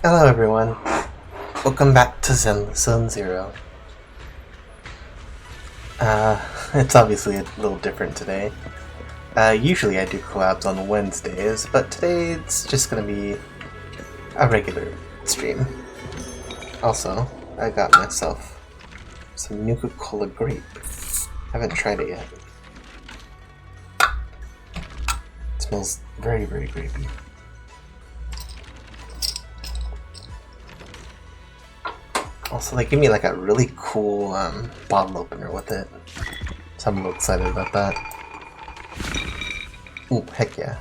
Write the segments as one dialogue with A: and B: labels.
A: Hello everyone, welcome back to Zenless Zone Zero. It's obviously a little different today. Usually I do collabs on Wednesdays, but today it's just gonna be a regular stream. Also, I got myself some Nuka-Cola Grape. Haven't tried it yet. It smells very, very grapey. Also, they give me like a really cool bottle opener with it, so I'm a little excited about that. Ooh, heck yeah.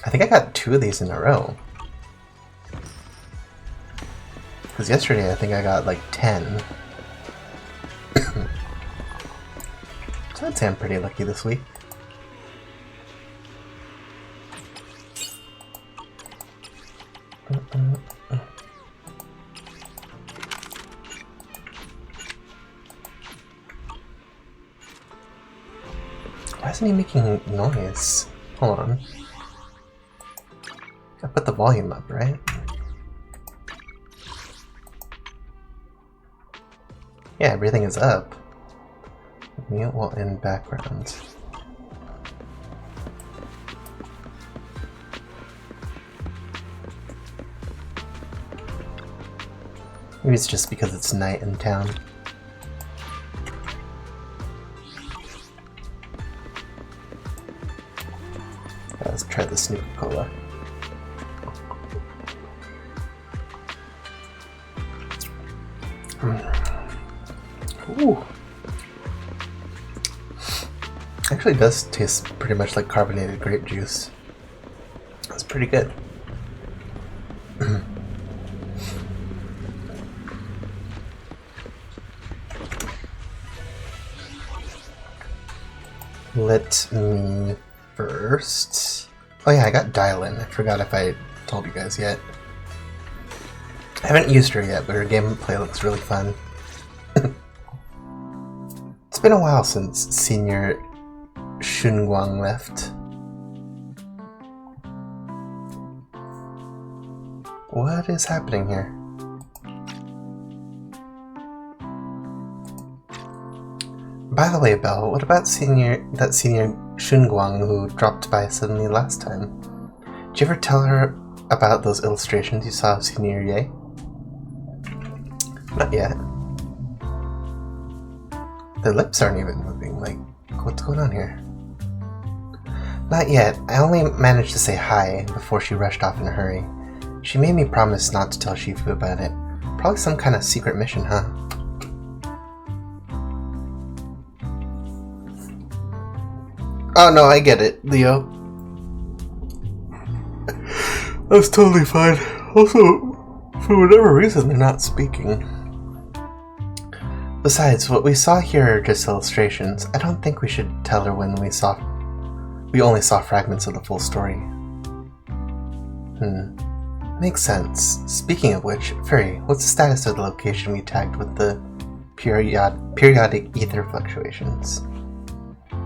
A: I think I got 2 of these in a row. Because yesterday I think I got like 10. So I'd say I'm pretty lucky this week. Why isn't he making noise? Hold on. I put the volume up, right? Yeah, everything is up. Mute while in background. Maybe it's just because it's night in town. Let's try this Nuka-Cola. Ooh. Actually does taste pretty much like carbonated grape juice. That's pretty good. Let me first... Oh yeah, I got Dial-In. I forgot if I told you guys yet. I haven't used her yet, but her gameplay looks really fun. It's been a while since Senior Shunguang left. What is happening here? By the way, Belle, what about that senior Shunguang who dropped by suddenly last time? Did you ever tell her about those illustrations you saw of Senior Ye? Not yet. The lips aren't even moving, like, what's going on here? Not yet. I only managed to say hi before she rushed off in a hurry. She made me promise not to tell Shifu about it. Probably some kind of secret mission, huh? Oh no, I get it, Leo. That's totally fine. Also, for whatever reason, they're not speaking. Besides, what we saw here are just illustrations. I don't think we should tell her when we only saw fragments of the full story. Makes sense. Speaking of which, Fairy, what's the status of the location we tagged with the periodic ether fluctuations?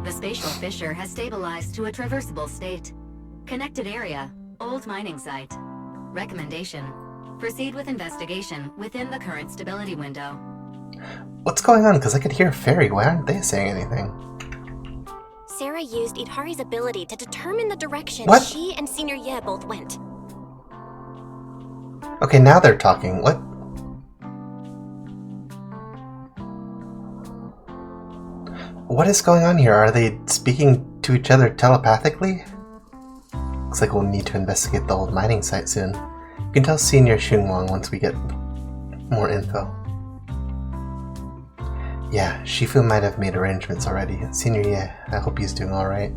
B: The spatial fissure has stabilized to a traversable state. Connected area, old mining site. Recommendation: proceed with investigation within the current stability window.
A: What's going on? Because I could hear Fairy. Why aren't they saying anything?
C: Sarah used Idhari's ability to determine the direction she and Senior Ye both went.
A: Okay, now they're talking. What? What is going on here? Are they speaking to each other telepathically? Looks like we'll need to investigate the old mining site soon. You can tell Senior Shunguang once we get more info. Yeah, Shifu might have made arrangements already. Senior Ye, I hope he's doing alright.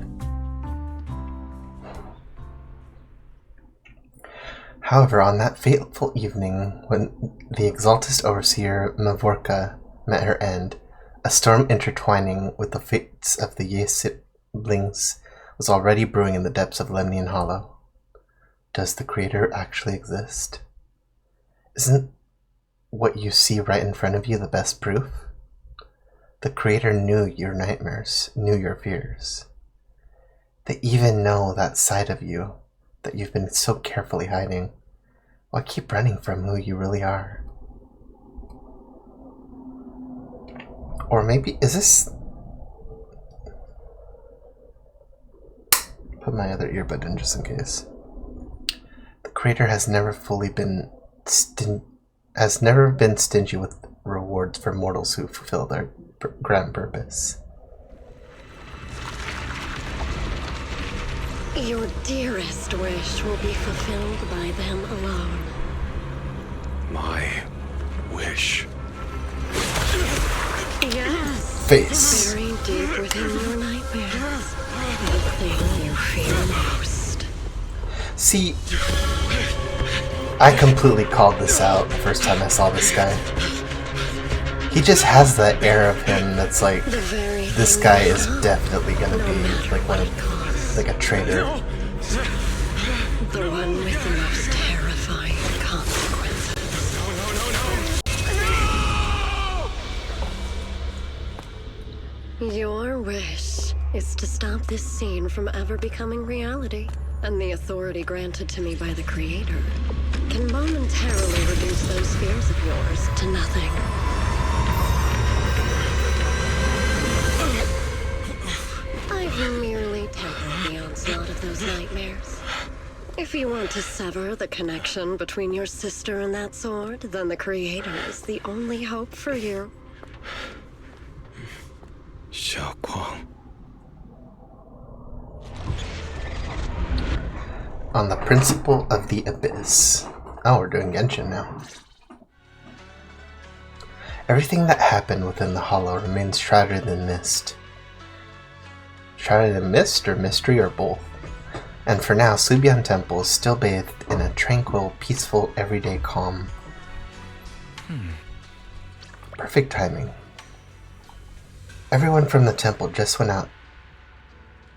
A: However, on that fateful evening, when the Exaltist Overseer Mavorka met her end, a storm intertwining with the fates of the Ye siblings was already brewing in the depths of Lemnian Hollow. Does the Creator actually exist? Isn't what you see right in front of you the best proof? The Creator knew your nightmares, knew your fears. They even know that side of you that you've been so carefully hiding. Why keep running from who you really are? Or maybe, is this... Put my other earbud in just in case. The creator has never been stingy with rewards for mortals who fulfill their grand purpose.
D: Your dearest wish will be fulfilled by them alone.
E: My wish.
D: Yes.
A: Face.
D: Buried deep within your nightmares. The thing you fear most.
A: See, I completely called this out the first time I saw this guy. He just has that air of him that's like, this guy is definitely gonna be like like a traitor.
D: The one with the most terrifying consequences. Your wish is to stop this scene from ever becoming reality, and the authority granted to me by the Creator can momentarily reduce those fears of yours to nothing. I've merely tempered the onslaught of those nightmares. If you want to sever the connection between your sister and that sword, then the Creator is the only hope for you.
E: Xiaoguang.
A: On the principle of the abyss. Oh, we're doing Genshin now. Everything that happened within the hollow remains shrouded in mist. Shrouded in mist, or mystery, or both. And for now, Subian Temple is still bathed in a tranquil, peaceful, everyday calm. Perfect timing. Everyone from the temple just went out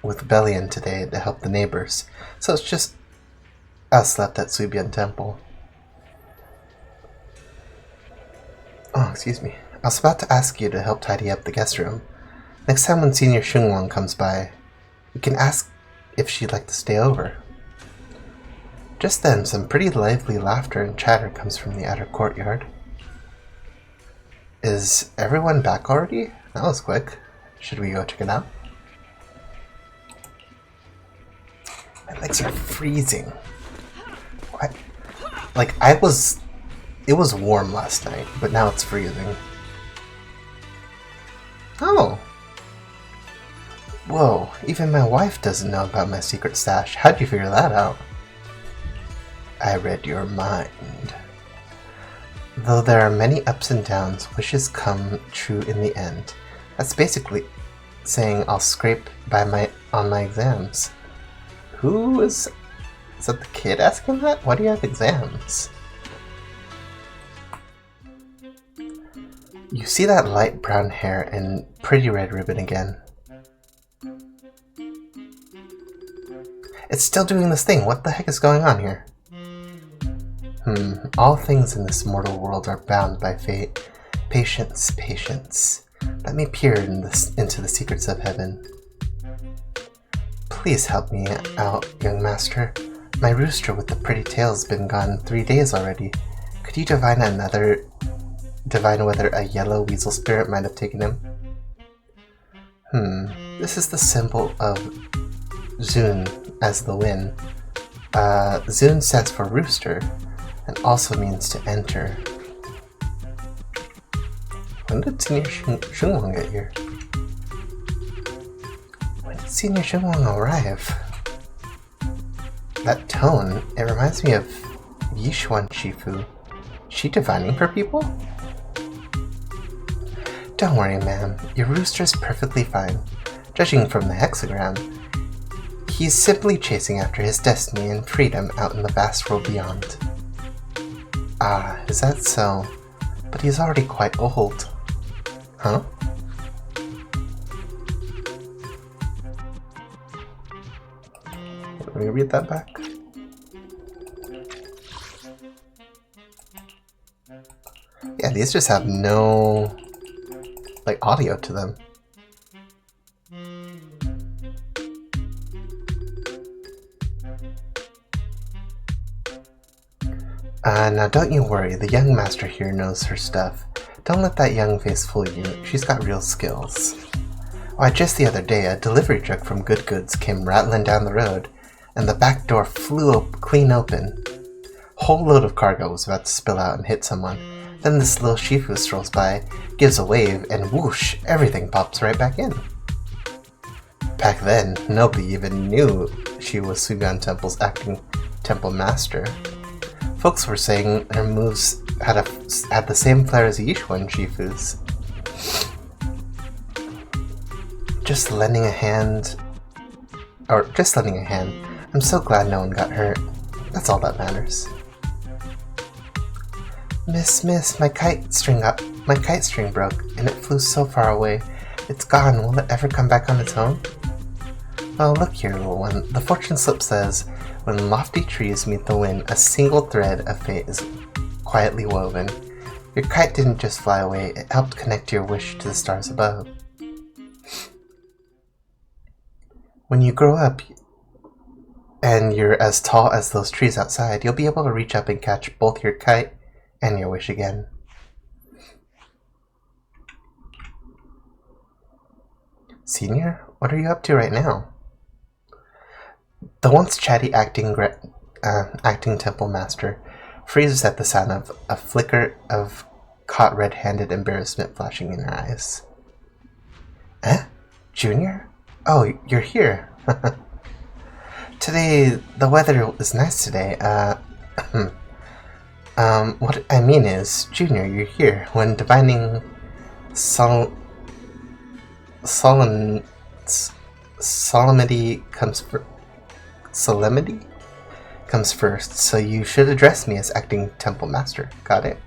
A: with Bellion today to help the neighbors, so it's just us left at Subian Temple. Oh, excuse me. I was about to ask you to help tidy up the guest room. Next time when Senior Shunwang comes by, we can ask if she'd like to stay over. Just then, some pretty lively laughter and chatter comes from the outer courtyard. Is everyone back already? That was quick. Should we go check it out? My legs are freezing. What? Like, it was warm last night, but now it's freezing. Oh! Whoa, even my wife doesn't know about my secret stash. How'd you figure that out? I read your mind. Though there are many ups and downs, wishes come true in the end. That's basically saying I'll scrape on my exams. Who is that the kid asking that? Why do you have exams? You see that light brown hair and pretty red ribbon again. It's still doing this thing. What the heck is going on here? All things in this mortal world are bound by fate. Patience, patience. Let me peer into the secrets of heaven. Please help me out, young master. My rooster with the pretty tail's been gone 3 days already. Could you divine whether a yellow weasel spirit might have taken him? This is the symbol of Zun as the wind. Zun stands for rooster and also means to enter. When did Senior Shunwang get here? When did Senior Shunwang arrive? That tone, it reminds me of Yishuan Shifu. She divining for people? Don't worry, ma'am. Your rooster's perfectly fine. Judging from the hexagram, he's simply chasing after his destiny and freedom out in the vast world beyond. Ah, is that so? But he's already quite old. Huh? Let me read that back. Yeah, these just have no, like, audio to them. Now don't you worry, the young master here knows her stuff. Don't let that young face fool you, she's got real skills. Why, just the other day, a delivery truck from Good Goods came rattling down the road, and the back door flew clean open. Whole load of cargo was about to spill out and hit someone. Then this little Shifu strolls by, gives a wave, and whoosh, everything pops right back in. Back then, nobody even knew she was Sugan Temple's acting temple master. Folks were saying her moves had the same flair as Yishua and Shifu's. Just lending a hand. I'm so glad no one got hurt. That's all that matters. Miss, my kite string broke, and it flew so far away. It's gone. Will it ever come back on its own? Well, look here, little one. The fortune slip says, when lofty trees meet the wind, a single thread of fate is quietly woven. Your kite didn't just fly away, it helped connect your wish to the stars above. When you grow up, and you're as tall as those trees outside, you'll be able to reach up and catch both your kite and your wish again. Senior, what are you up to right now? The once chatty acting temple master freezes at the sound of a flicker of caught red-handed embarrassment flashing in her eyes. Eh? Junior? Oh, you're here. Today, the weather is nice today. What I mean is, Junior, you're here. When divining solemnity comes first, so you should address me as acting temple master. Got it?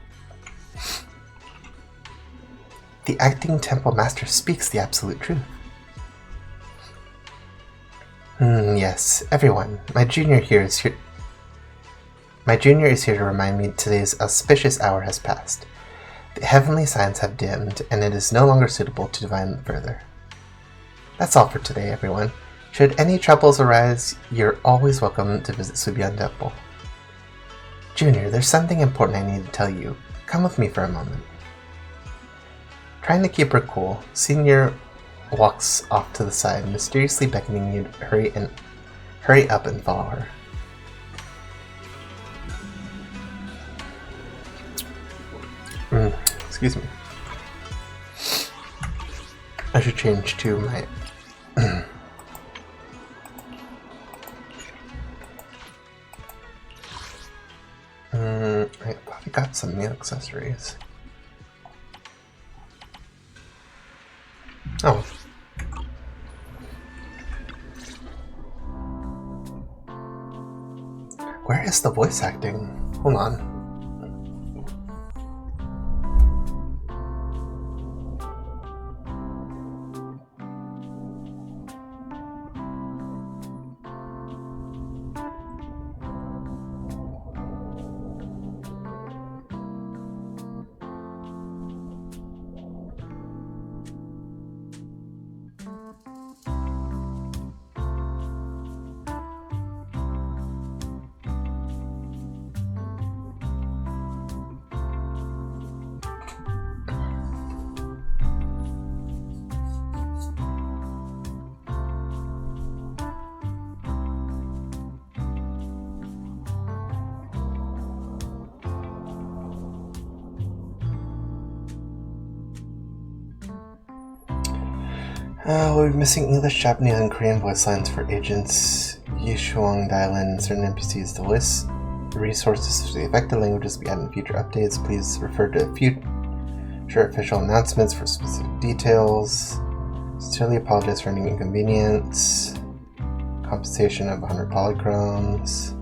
A: The acting temple master speaks the absolute truth. Yes, everyone. My junior is here to remind me today's auspicious hour has passed. The heavenly signs have dimmed, and it is no longer suitable to divine further. That's all for today, everyone. Should any troubles arise, you're always welcome to visit Subian Temple. Junior, there's something important I need to tell you. Come with me for a moment. Trying to keep her cool, Senior walks off to the side, mysteriously beckoning you to hurry up and follow her. Excuse me. I should change to my I thought I got some new accessories. Oh. Where is the voice acting? Hold on. We'll be missing English, Japanese, and Korean voice lines for agents, Yishuang, Dylan, and certain NPCs. The list resources for the affected languages will be added in future updates. Please refer to future official announcements for specific details. Sincerely apologize for any inconvenience. Compensation of 100 polychromes.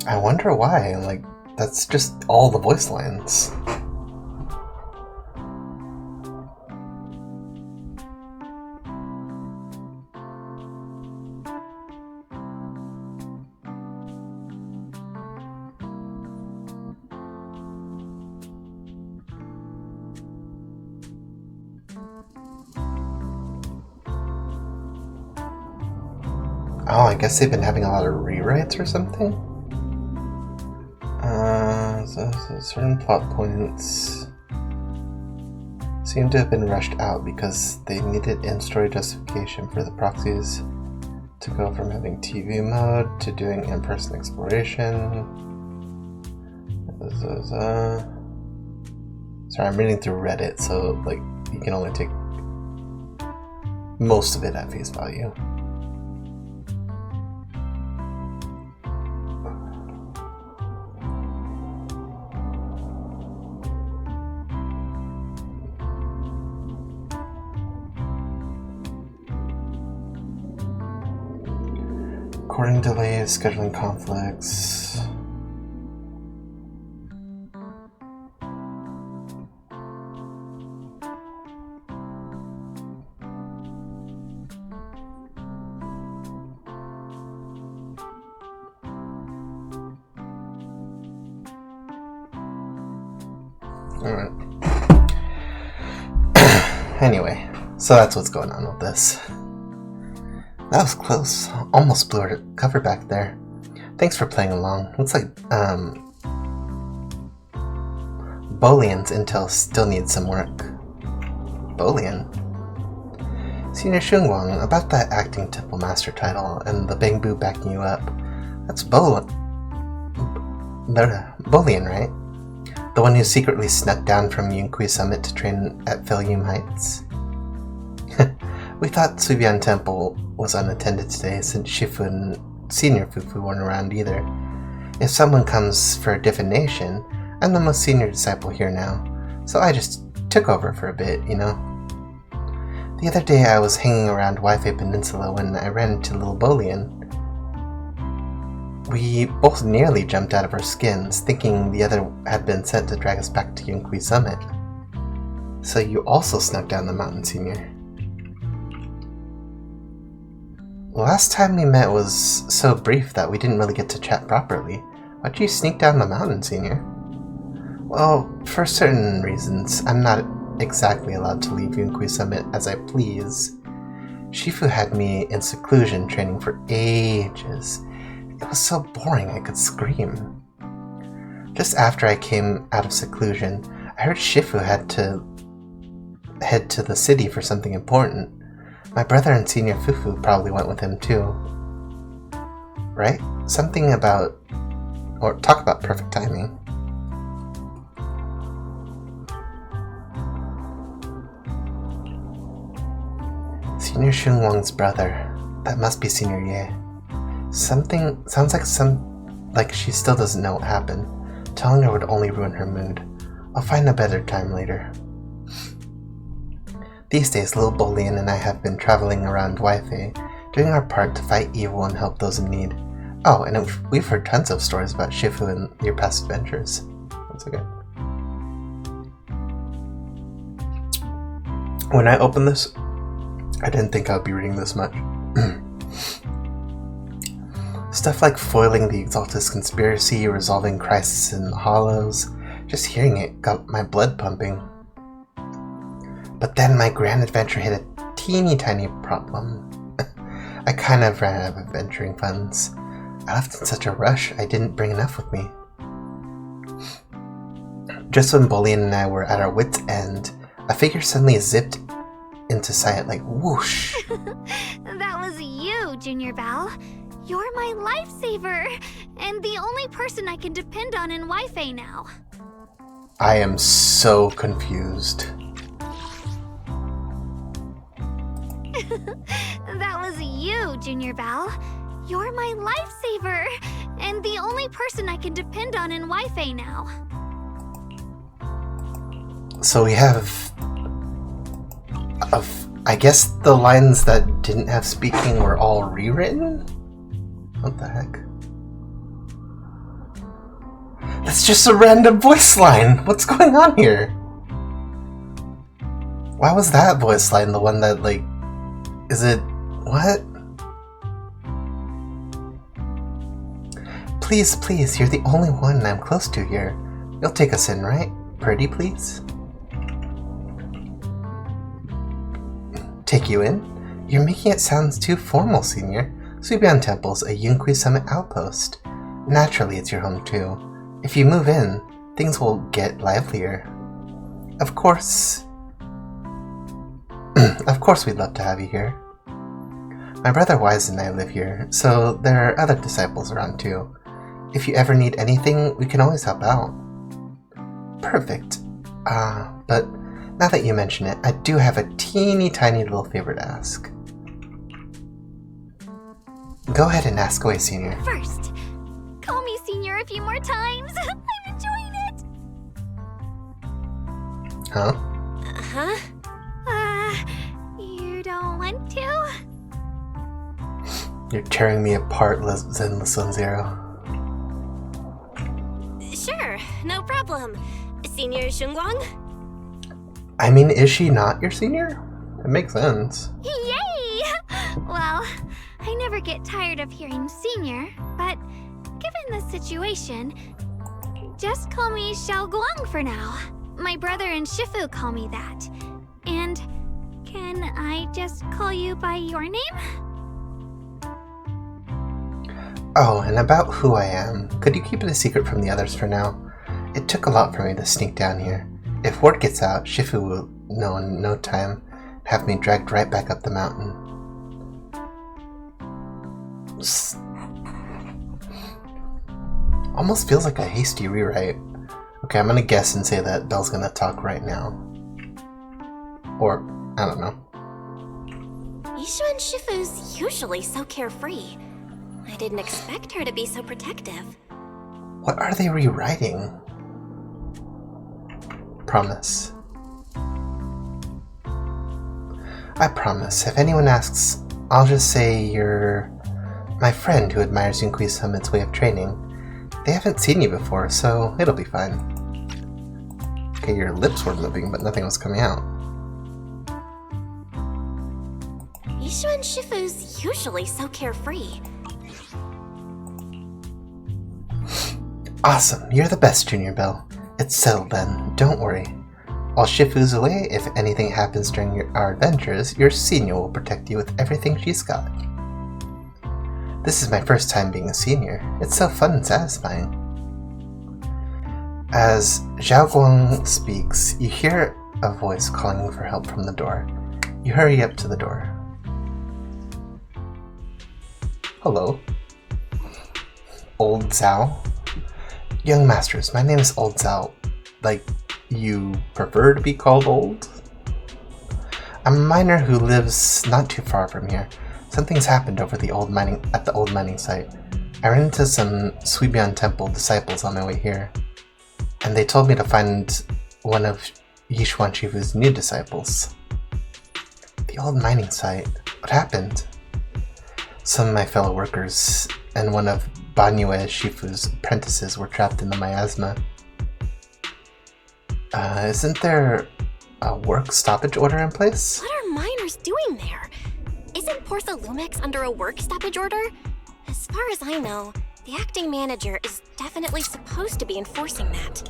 A: I wonder why, like, that's just all the voice lines. Oh, I guess they've been having a lot of rewrites or something? So certain plot points seem to have been rushed out because they needed in-story justification for the proxies to go from having TV mode to doing in-person exploration. Sorry, I'm reading through Reddit, so like you can only take most of it at face value. Recording delays, scheduling conflicts. Alright. Anyway, so that's what's going on with this. That was close. Almost blew our cover back there. Thanks for playing along. Looks like Bolian's intel still needs some work. Bolian? Senior Shungwang, about that acting temple master title and the Bangbu backing you up. That's Bolian, right? The one who secretly snuck down from Yunkui Summit to train at Felyum Heights? We thought Subian Temple was unattended today since Shifu and Senior Fufu weren't around either. If someone comes for a divination, I'm the most senior disciple here now, so I just took over for a bit, you know. The other day I was hanging around Wi-Fi Peninsula when I ran into Little Bolian. We both nearly jumped out of our skins, thinking the other had been sent to drag us back to Yunkui Summit. So you also snuck down the mountain, Senior. Last time we met was so brief that we didn't really get to chat properly. Why'd you sneak down the mountain, Senior? Well, for certain reasons, I'm not exactly allowed to leave Yunkui Summit as I please. Shifu had me in seclusion training for ages. It was so boring I could scream. Just after I came out of seclusion, I heard Shifu had to head to the city for something important. My brother and Senior Fufu probably went with him too. Right? Something about... or talk about perfect timing. Senior Shunwang's brother. That must be Senior Ye. Something... sounds like she still doesn't know what happened. Telling her would only ruin her mood. I'll find a better time later. These days, Little Bolian and I have been traveling around Wi-Fi, doing our part to fight evil and help those in need. Oh, and we've heard tons of stories about Shifu and your past adventures. That's okay. When I opened this, I didn't think I would be reading this much. Stuff like foiling the Exaltus conspiracy, resolving crisis in the Hollows. Just hearing it got my blood pumping. But then my grand adventure hit a teeny tiny problem. I kind of ran out of adventuring funds. I left in such a rush, I didn't bring enough with me. Just when Bolian and I were at our wits' end, a figure suddenly zipped into sight like whoosh.
C: That was you, Junior Belle. You're my lifesaver, and the only person I can depend on in Wi-Fi now.
A: I am so confused.
C: That was you, Junior Belle. You're my lifesaver, and the only person I can depend on in Wi-Fi now.
A: So we have... I guess the lines that didn't have speaking were all rewritten? What the heck? That's just a random voice line! What's going on here? Why was that voice line the one that, like... Is it... what? Please, please, you're the only one I'm close to here. You'll take us in, right? Pretty, please? Take you in? You're making it sound too formal, Senior. Subian Temple's a Yunkui Summit outpost. Naturally, it's your home too. If you move in, things will get livelier. Of course... of course we'd love to have you here. My brother Wise and I live here, so there are other disciples around too. If you ever need anything, we can always help out. Perfect. But now that you mention it, I do have a teeny tiny little favor to ask. Go ahead and ask away, Senior.
C: First, call me Senior a few more times. I'm enjoying it.
A: Huh?
D: Huh?
C: You don't want to?
A: You're tearing me apart, Zenless 10.
F: Sure, no problem. Senior Shunguang?
A: I mean, is she not your senior? It makes sense.
C: Yay! Well, I never get tired of hearing Senior, but given the situation, just call me Xiao Guang for now. My brother and Shifu call me that. And can I just call you by your name?
A: Oh, and about who I am, could you keep it a secret from the others for now? It took a lot for me to sneak down here. If word gets out, Shifu will know in no time, have me dragged right back up the mountain. Almost feels like a hasty rewrite. Okay, I'm gonna guess and say that Belle's gonna talk right now. Or, I don't know.
F: Yishu and Shifu's usually so carefree. I didn't expect her to be so protective.
A: What are they rewriting? Promise. I promise. If anyone asks, I'll just say you're my friend who admires Yunkui Summit's way of training. They haven't seen you before, so it'll be fine. Okay, your lips were moving, but nothing was coming out.
F: Yishu and Shifu's usually so carefree.
A: Awesome, you're the best, Junior Belle. It's settled then, don't worry. While Shifu's away, if anything happens during our adventures, your senior will protect you with everything she's got. This is my first time being a senior. It's so fun and satisfying. As Zhao Guang speaks, you hear a voice calling for help from the door. You hurry up to the door. Hello. Old Zhao? Young masters, my name is Old Zhao. Like, you prefer to be called old? I'm a miner who lives not too far from here. Something's happened over at the old mining site. I ran into some Subian Temple disciples on my way here, and they told me to find one of Yishuan Shifu's new disciples. The old mining site? What happened? Some of my fellow workers and one of Banyue Shifu's apprentices were trapped in the miasma. Isn't there a work stoppage order in place?
F: What are miners doing there? Isn't Portha Lumix under a work stoppage order? As far as I know, the acting manager is definitely supposed to be enforcing that.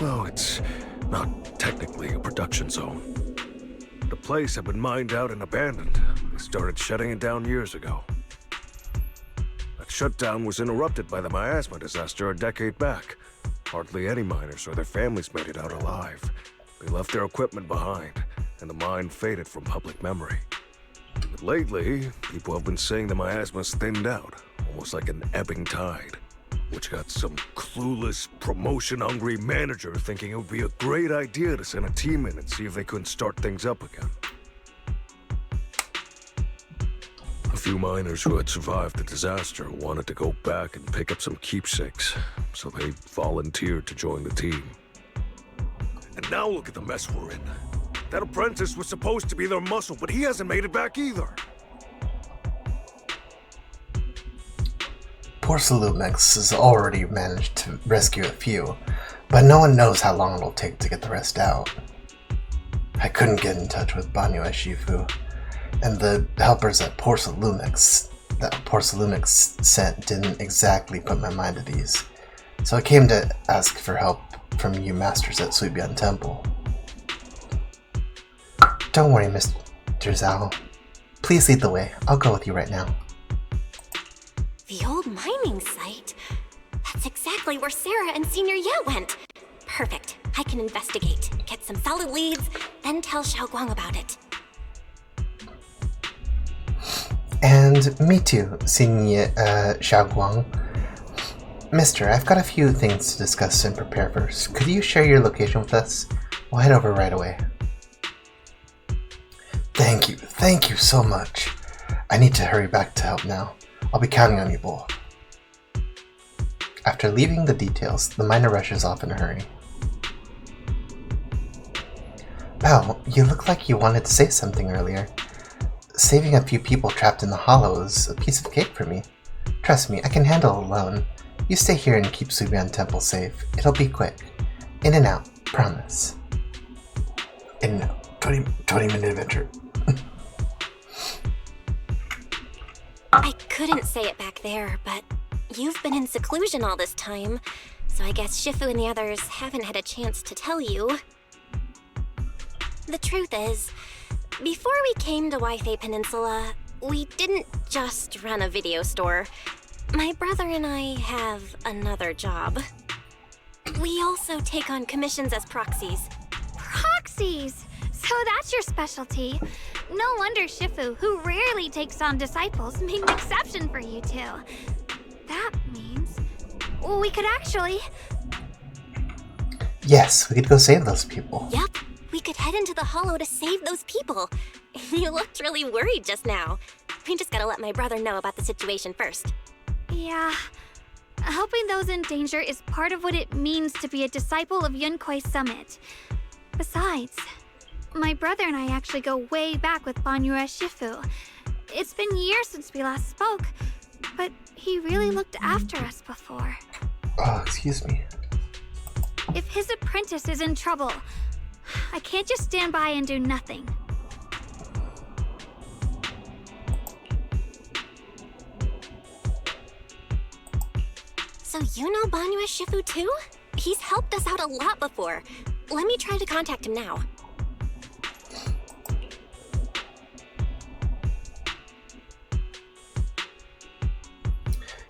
E: Well, it's not technically a production zone. The place had been mined out and abandoned. They started shutting it down years ago. That shutdown was interrupted by the miasma disaster a decade back. Hardly any miners or their families made it out alive. They left their equipment behind, and the mine faded from public memory. But lately, people have been saying the miasma's thinned out, almost like an ebbing tide, which got some clueless, promotion-hungry manager thinking it would be a great idea to send a team in and see if they couldn't start things up again. A few miners who had survived the disaster wanted to go back and pick up some keepsakes, so they volunteered to join the team. And now look at the mess we're in. That apprentice was supposed to be their muscle, but he hasn't made it back either.
A: Poor Salumix has already managed to rescue a few, but no one knows how long it'll take to get the rest out. I couldn't get in touch with Banyue Shifu, and the helpers that Poor Salumix sent didn't exactly put my mind at ease. So I came to ask for help from you masters at Subian Temple. Don't worry, Mr. Zhao. Please lead the way. I'll go with you right now.
F: mining site? That's exactly where Sarah and Senior Ye went. Perfect. I can investigate, get some solid leads, then tell Xiaoguang about it.
A: And me too, Senior Xiaoguang. Mister, I've got a few things to discuss and prepare first. Could you share your location with us? We'll head over right away. Thank you so much. I need to hurry back to help now. I'll be counting on you both. After leaving the details, the miner rushes off in a hurry. Pal, you look like you wanted to say something earlier. Saving a few people trapped in the hollow is a piece of cake for me. Trust me, I can handle it alone. You stay here and keep Subian Temple safe. It'll be quick. In and out, promise. In and out. 20-minute adventure.
F: I couldn't say it back there, but you've been in seclusion all this time, so I guess Shifu and the others haven't had a chance to tell you. The truth is, before we came to Waifei Peninsula, we didn't just run a video store. My brother and I have another job. We also take on commissions as proxies.
C: Proxies! So that's your specialty. No wonder Shifu, who rarely takes on disciples, made an exception for you two. That means we could actually...
A: Yes, we could go save those people.
F: Yep, we could head into the hollow to save those people. You looked really worried just now. We just gotta let my brother know about the situation first.
C: Yeah. Helping those in danger is part of what it means to be a disciple of Yunkuei Summit. Besides, my brother and I actually go way back with Banyue Shifu. It's been years since we last spoke, but he really looked after us before.
A: Oh, excuse me.
C: If his apprentice is in trouble, I can't just stand by and do nothing.
F: So you know Banyue Shifu too? He's helped us out a lot before. Let me try to contact him now.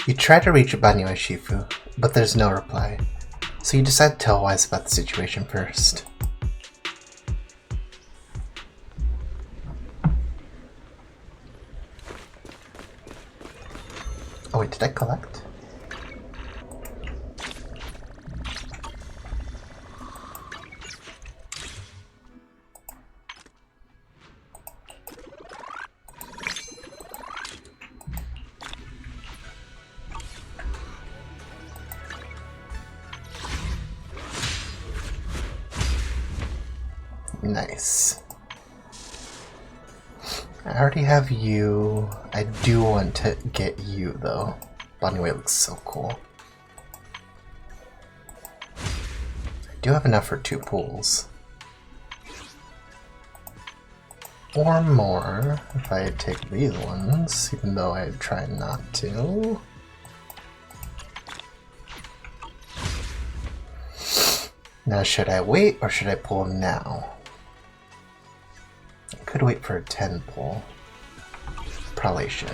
A: You try to reach Banyue Shifu, but there's no reply. So you decide to tell Wise about the situation first. Oh wait, did I collect? Nice. I already have you. I do want to get you though. Banyue looks so cool. I do have enough for 2 pools. Or more if I take these ones, even though I try not to. Now should I wait or should I pull now? I could wait for a 10 pull. Probably should.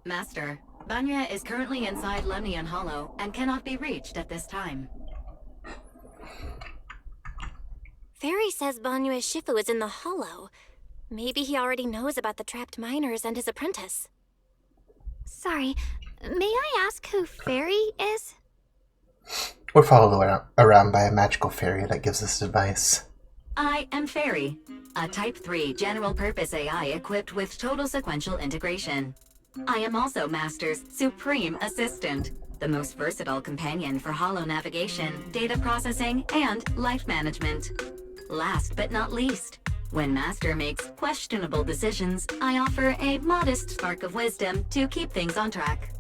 B: Master, Banya is currently inside Lemnian Hollow and cannot be reached at this time.
F: Fairy says Banyue Shifu is in the hollow. Maybe he already knows about the trapped miners and his apprentice.
C: Sorry, may I ask who Fairy is?
A: We're followed around by a magical fairy that gives us advice.
B: I am Fairy, a Type 3 general-purpose AI equipped with total sequential integration. I am also Master's supreme assistant, the most versatile companion for holo navigation, data processing, and life management. Last but not least, when Master makes questionable decisions, I offer a modest spark of wisdom to keep things on track.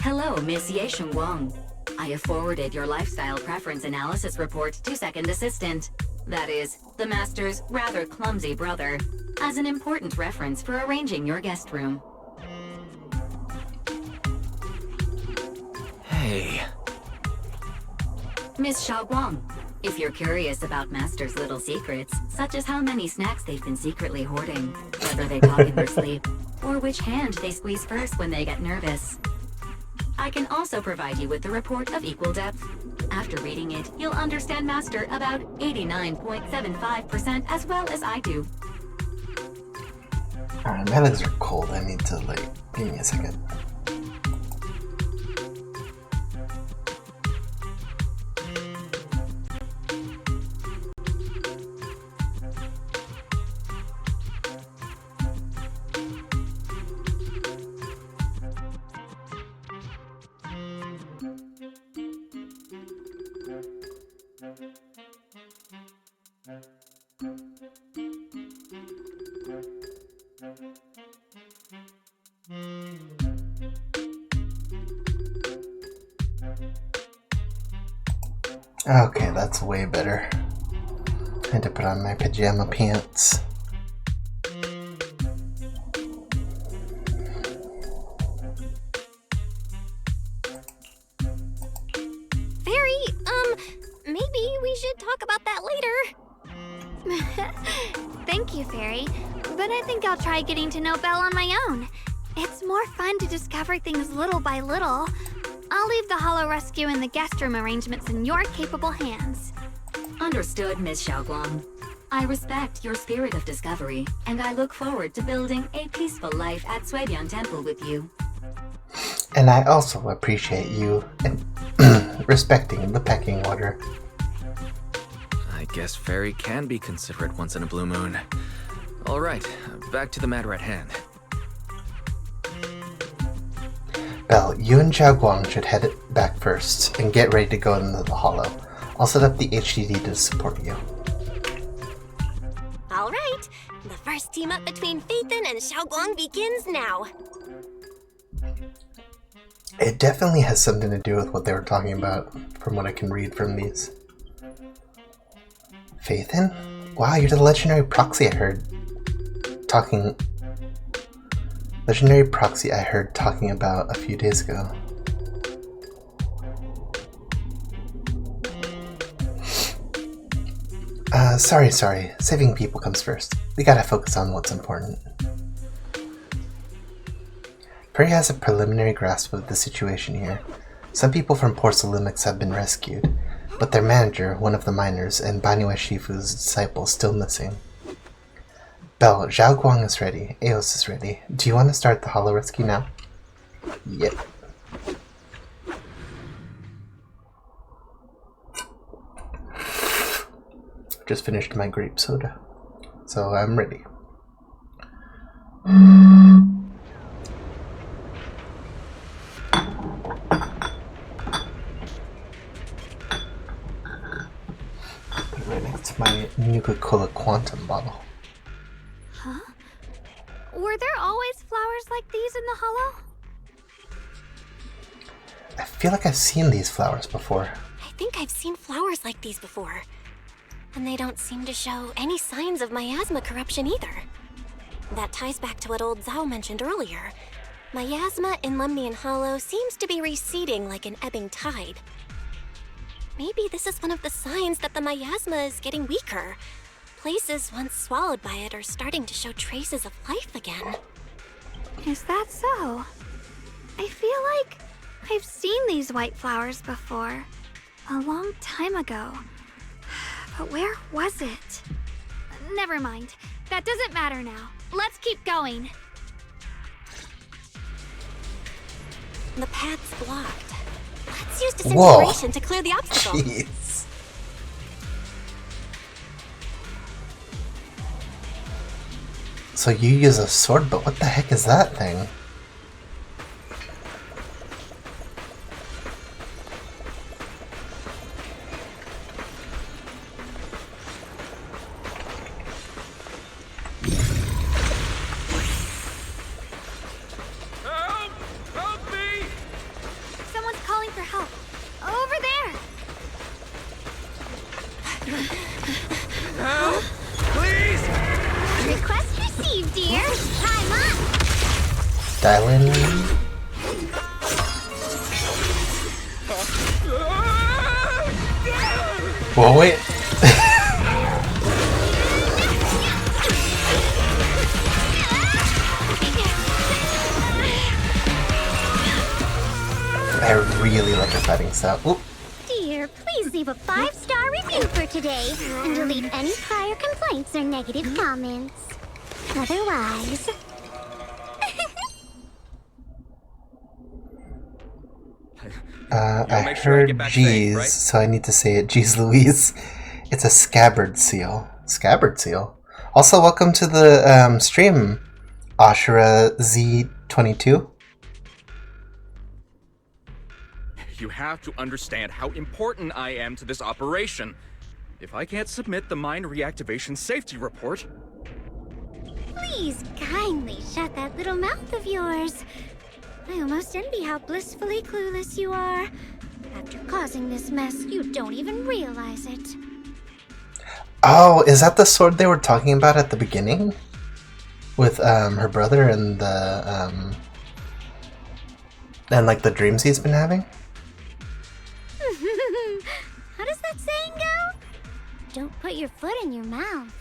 B: Hello, Miss Ye Shengguang. I have forwarded your lifestyle preference analysis report to Second Assistant, that is, the Master's rather clumsy brother, as an important reference for arranging your guest room.
G: Hey.
B: Miss Xiaoguang, If you're curious about Master's little secrets, such as how many snacks they've been secretly hoarding, whether they talk in their sleep, or which hand they squeeze first when they get nervous, I can also provide you with a report of equal depth. After reading it, you'll understand Master about 89.75% as well as I do.
A: Alright, my legs are cold. I need to, give me a second. Okay, that's way better. I had to put on my pajama pants.
F: Fairy, maybe we should talk about that later.
C: Thank you, Fairy. But I think I'll try getting to know Belle on my own. It's more fun to discover things little by little. I'll leave the Hollow Rescue and the guest room arrangements in your capable hands.
B: Understood, Miss Xiaoguang. I respect your spirit of discovery, and I look forward to building a peaceful life at Suibian Temple with you.
A: And I also appreciate you respecting the pecking order.
G: I guess Fairy can be considerate once in a blue moon. Alright, back to the matter at hand.
A: Belle, you and Xiaoguang should head back first and get ready to go into the Hollow. I'll set up the HDD to support you.
F: Alright, the first team up between Phaethon and Xiaoguang begins now.
A: It definitely has something to do with what they were talking about, from what I can read from these. Phaethon? Wow, you're the legendary proxy I heard talking about a few days ago. Sorry. Saving people comes first. We gotta focus on what's important. Fairy has a preliminary grasp of the situation here. Some people from Porcelainix have been rescued, but their manager, one of the miners, and Baniwa Shifu's disciple still missing. Belle, Xiaoguang is ready. Eos is ready. Do you want to start the Hollow Rescue now? Yep. Just finished my grape soda, so I'm ready. Put it right next to my Nuka-Cola Quantum bottle.
C: Huh? Were there always flowers like these in the Hollow?
A: I feel like I've seen these flowers before.
F: I think I've seen flowers like these before. And they don't seem to show any signs of miasma corruption either. That ties back to what old Zhao mentioned earlier. Miasma in Lemnian Hollow seems to be receding like an ebbing tide. Maybe this is one of the signs that the miasma is getting weaker. Places once swallowed by it are starting to show traces of life again.
C: Is that so? I feel like I've seen these white flowers before. A long time ago. But where was it? Never mind. That doesn't matter now. Let's keep going.
F: The path's blocked. Let's use disintegration to clear the obstacle.
A: Jeez. So you use a sword, but what the heck is that thing?
C: Someone's calling for help. Over there!
E: Please!
C: Request received, dear. Time up!
A: Dial in. Well, wait. I really like her fighting style. Oop.
H: Dear, please leave a 5-star review for today and delete any prior complaints or negative comments. Otherwise...
A: I heard G's, so I need to say it. G's Louise. It's a scabbard seal. Scabbard seal? Also, welcome to the stream, Ashura Z22.
I: You have to understand how important I am to this operation. If I can't submit the mine reactivation safety report...
H: Please kindly shut that little mouth of yours. I almost envy how blissfully clueless you are. After causing this mess, you don't even realize it.
A: Oh, is that the sword they were talking about at the beginning? With her brother and the and like the dreams he's been having?
H: How does that saying go? Don't put your foot in your mouth.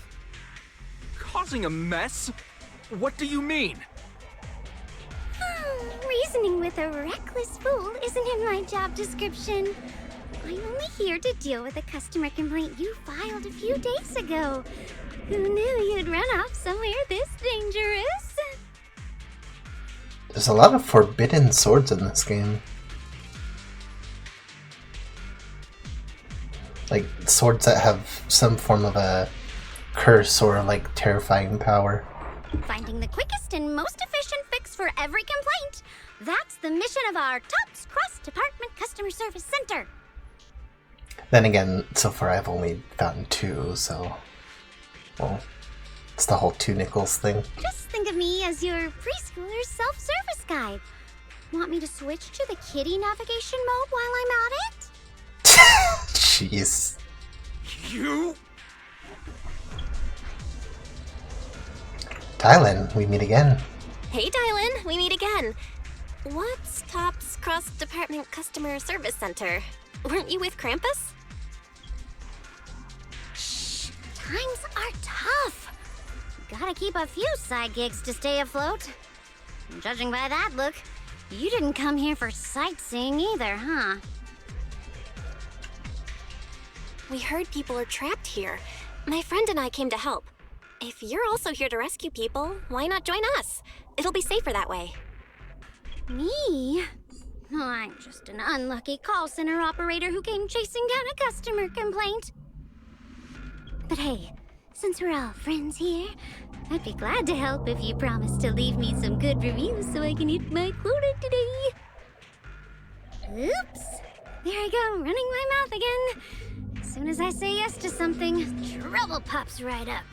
I: Causing a mess? What do you mean?
H: Reasoning with a reckless fool isn't in my job description. I'm only here to deal with a customer complaint you filed a few days ago. Who knew you'd run off somewhere this dangerous?
A: There's a lot of forbidden swords in this game. Like swords that have some form of a curse or like terrifying power.
H: Finding the quickest and most efficient fix for every complaint. That's the mission of our TOPS Cross-Department Customer Service Center.
A: Then again, so far I've only found 2, so... Well, it's the whole 2 nickels thing.
H: Just think of me as your preschooler's self-service guide. Want me to switch to the kiddie navigation mode while I'm at it?
A: Jeez.
I: You?
A: Dylan, we meet again.
F: Hey, Dylan, we meet again. What's TOPS Cross-Department Customer Service Center? Weren't you with Krampus?
H: Shh, times are tough. Gotta keep a few side gigs to stay afloat. Judging by that look, you didn't come here for sightseeing either, huh?
F: We heard people are trapped here. My friend and I came to help. If you're also here to rescue people, why not join us? It'll be safer that way.
H: Me? Oh, I'm just an unlucky call center operator who came chasing down a customer complaint. But hey, since we're all friends here, I'd be glad to help if you promise to leave me some good reviews so I can hit my quota today. Oops. There I go, running my mouth again. As soon as I say yes to something, trouble pops right up.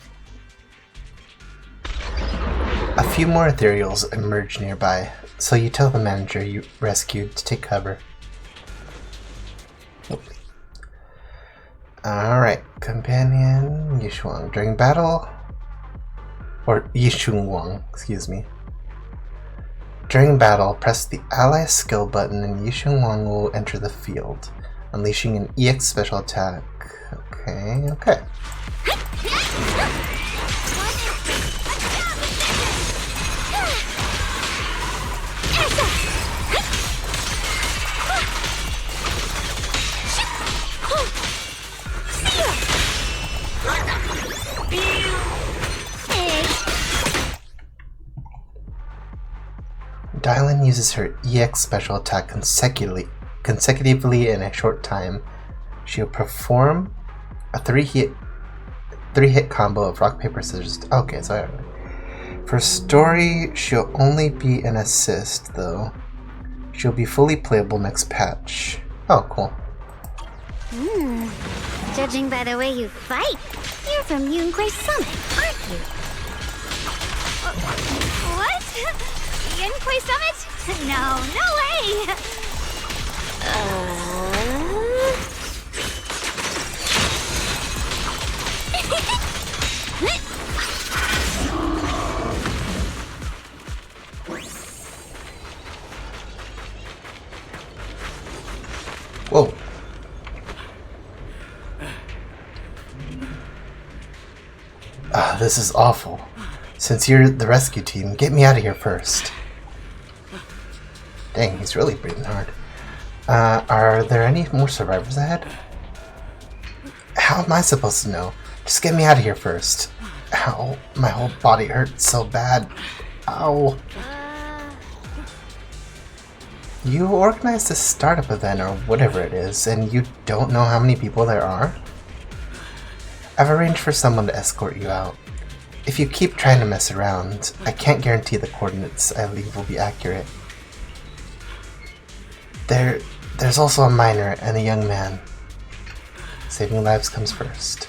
A: A few more ethereals emerge nearby, so you tell the manager you rescued to take cover. Alright, companion Yishuang. During battle, or Yishun excuse me. During battle, press the ally skill button and Yishun will enter the field, unleashing an EX special attack. Okay. Dylan uses her EX special attack consecutively in a short time. She'll perform a 3-hit combo of rock, paper, scissors. Okay, sorry. For story, she'll only be an assist, though. She'll be fully playable next patch. Oh, cool.
H: Judging by the way you fight, you're from Yunquay Summit, aren't you? What? Yunquay Summit? No way!
A: Whoa. this is awful. Since you're the rescue team, get me out of here first. Dang, he's really breathing hard. Are there any more survivors ahead? How am I supposed to know? Just get me out of here first. Ow, my whole body hurts so bad. Ow. You organized this startup event or whatever it is, and you don't know how many people there are? I've arranged for someone to escort you out. If you keep trying to mess around, I can't guarantee the coordinates I leave will be accurate. There's also a minor and a young man. Saving lives comes first.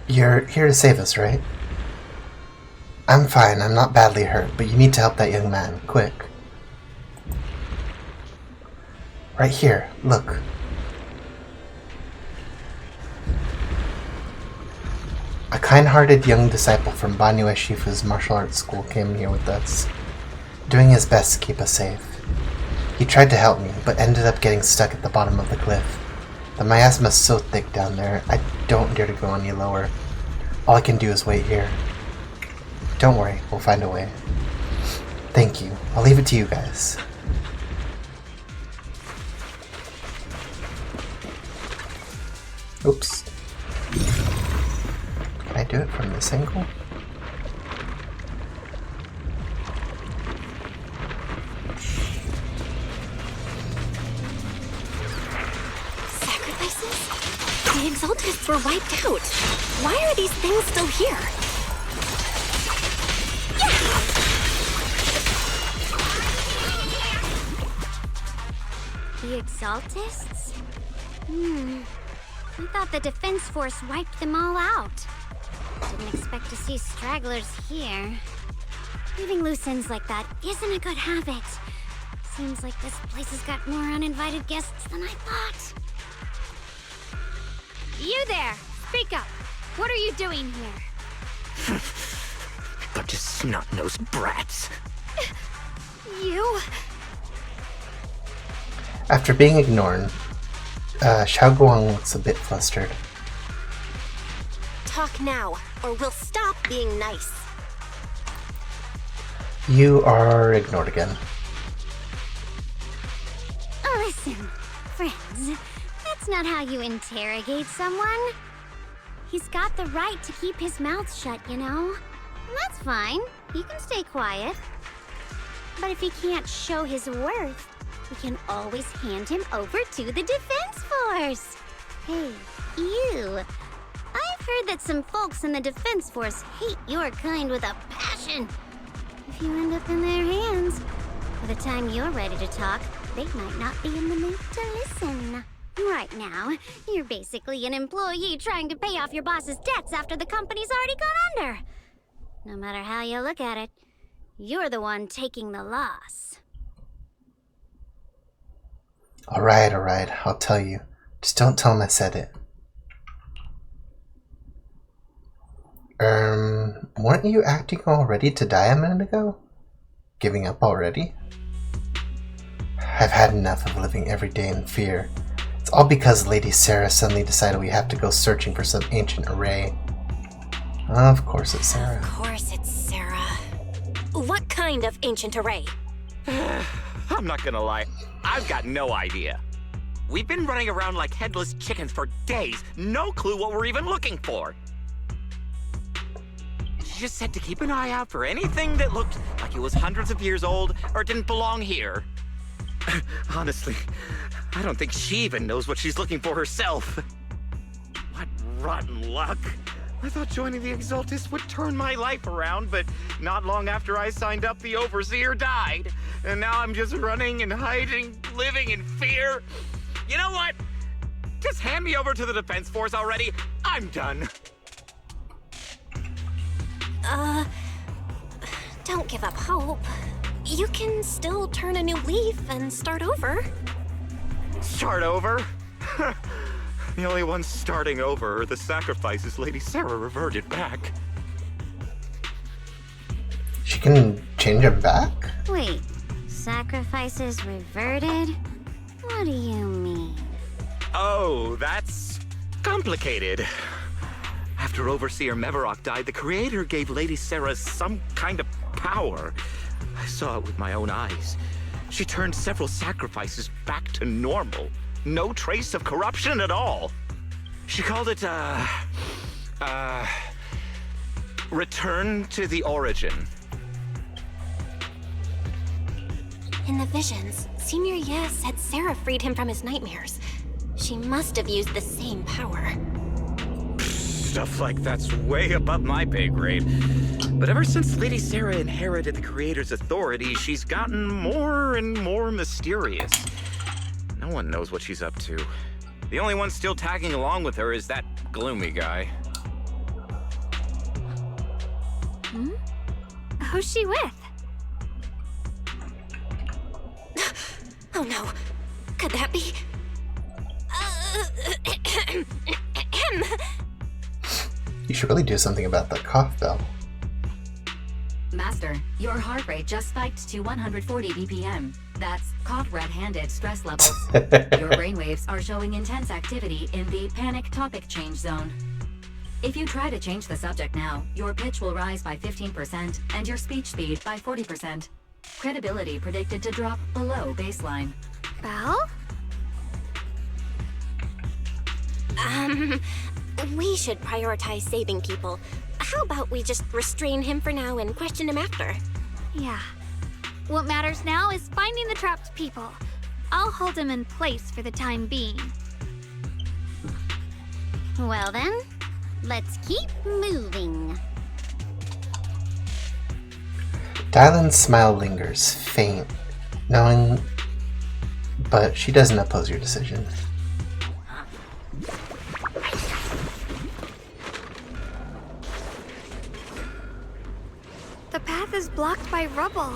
A: You're here to save us, right? I'm fine, I'm not badly hurt, but you need to help that young man, quick. Right here, look. A kind-hearted young disciple from Banyu Shifu's martial arts school came here with us, doing his best to keep us safe. He tried to help me, but ended up getting stuck at the bottom of the cliff. The miasma's so thick down there, I don't dare to go any lower. All I can do is wait here. Don't worry, we'll find a way. Thank you. I'll leave it to you guys. Oops. Can I do it from this angle?
F: The Exaltists were wiped out. Why are these things still here?
H: The Exaltists? I thought the defense force wiped them all out. Didn't expect to see stragglers here. Leaving loose ends like that isn't a good habit. Seems like this place has got more uninvited guests than I thought. You there! Speak up! What are you doing here?
J: Bunch of snot-nosed brats.
H: You?
A: After being ignored, Xiao Guang looks a bit flustered.
F: Talk now, or we'll stop being nice.
A: You are ignored again.
H: Listen, friends, that's not how you interrogate someone. He's got the right to keep his mouth shut, you know? That's fine. He can stay quiet. But if he can't show his worth, we can always hand him over to the defense force. Hey, you. I've heard that some folks in the defense force hate your kind with a passion. If you end up in their hands, by the time you're ready to talk, they might not be in the mood to listen. Right now, you're basically an employee trying to pay off your boss's debts after the company's already gone under. No matter how you look at it, you're the one taking the loss.
A: Alright, I'll tell you. Just don't tell him I said it. Weren't you acting all ready to die a minute ago? Giving up already? I've had enough of living every day in fear. It's all because Lady Sarah suddenly decided we have to go searching for some ancient array. Of course it's Sarah.
F: Of course it's Sarah. What kind of ancient array?
J: I'm not gonna lie, I've got no idea. We've been running around like headless chickens for days, no clue what we're even looking for. She just said to keep an eye out for anything that looked like it was hundreds of years old or didn't belong here. Honestly, I don't think she even knows what she's looking for herself. What rotten luck. I thought joining the Exaltists would turn my life around, but not long after I signed up, the Overseer died. And now I'm just running and hiding, living in fear. You know what? Just hand me over to the Defense Force already. I'm done.
F: Don't give up hope. You can still turn a new leaf and start over.
J: start over. The only ones starting over are the sacrifices Lady Sarah reverted back.
A: She can change him back?
H: Wait, sacrifices reverted? What do you mean?
J: Oh, that's complicated. After Overseer Mevarok died, the Creator gave Lady Sarah some kind of power. I saw it with my own eyes. She turned several sacrifices back to normal. No trace of corruption at all. She called it, return to the origin.
F: In the visions, Senior Ye said Sarah freed him from his nightmares. She must have used the same power.
J: Stuff like that's way above my pay grade. But ever since Lady Sarah inherited the Creator's authority, she's gotten more and more mysterious. No one knows what she's up to. The only one still tagging along with her is that gloomy guy.
C: Hmm? Who's she with?
F: Oh no. Could that be?
A: You should really do something about that cough bell.
B: Master, your heart rate just spiked to 140 BPM. That's caught red-handed stress levels. Your brainwaves are showing intense activity in the panic topic change zone. If you try to change the subject now, your pitch will rise by 15% and your speech speed by 40%. Credibility predicted to drop below baseline.
C: Belle?
F: We should prioritize saving people. How about we just restrain him for now and question him after?
C: Yeah. What matters now is finding the trapped people. I'll hold him in place for the time being.
H: Well then, let's keep moving.
A: Dylan's smile lingers, faint, knowing, but she doesn't oppose your decision.
C: The path is blocked by rubble.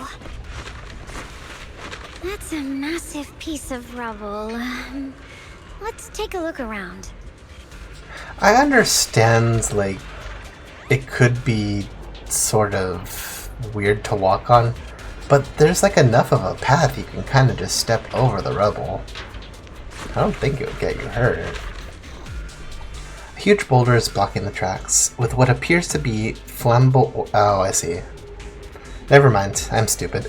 H: That's a massive piece of rubble. Let's take a look around.
A: I understand, like, it could be sort of weird to walk on, but there's like enough of a path you can kind of just step over the rubble. I don't think it would get you hurt. A huge boulder is blocking the tracks, with what appears to be flammable. Oh, I see. Never mind, I'm stupid.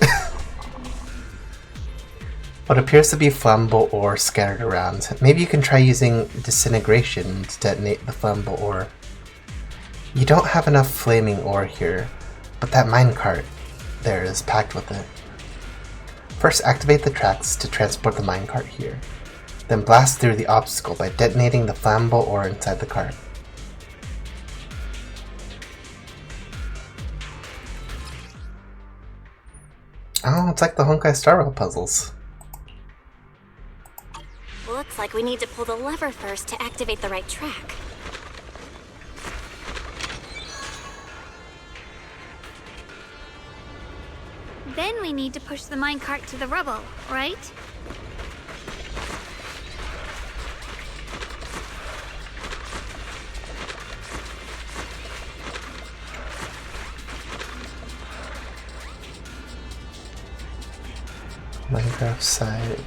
A: What appears to be flammable ore scattered around. Maybe you can try using disintegration to detonate the flammable ore. You don't have enough flaming ore here, but that minecart there is packed with it. First, activate the tracks to transport the minecart here. Then blast through the obstacle by detonating the flammable ore inside the cart. Oh, it's like the Honkai Star Rail puzzles.
F: Looks like we need to pull the lever first to activate the right track.
C: Then we need to push the minecart to the rubble, right?
A: Minecraft side.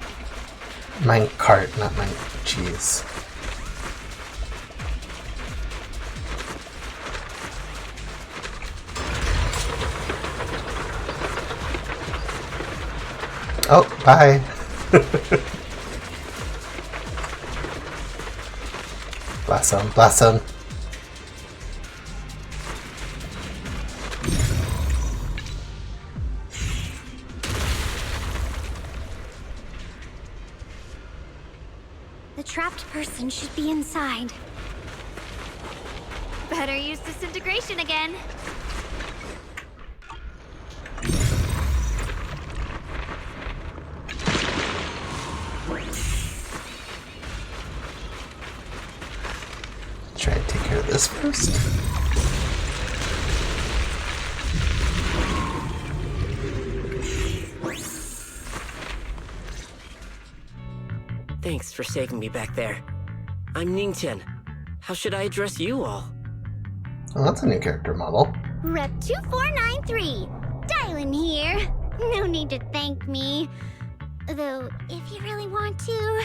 A: Minecart, not mine. Jeez. Oh, bye. Blast zone, blast zone.
H: The trapped person should be inside.
C: Better use disintegration again.
A: Try to take care of this first.
K: Thanks for saving me back there. I'm Ningchen. How should I address you all?
A: Oh, that's a new character model.
H: Rep 2493. Dylan here. No need to thank me. Though, if you really want to,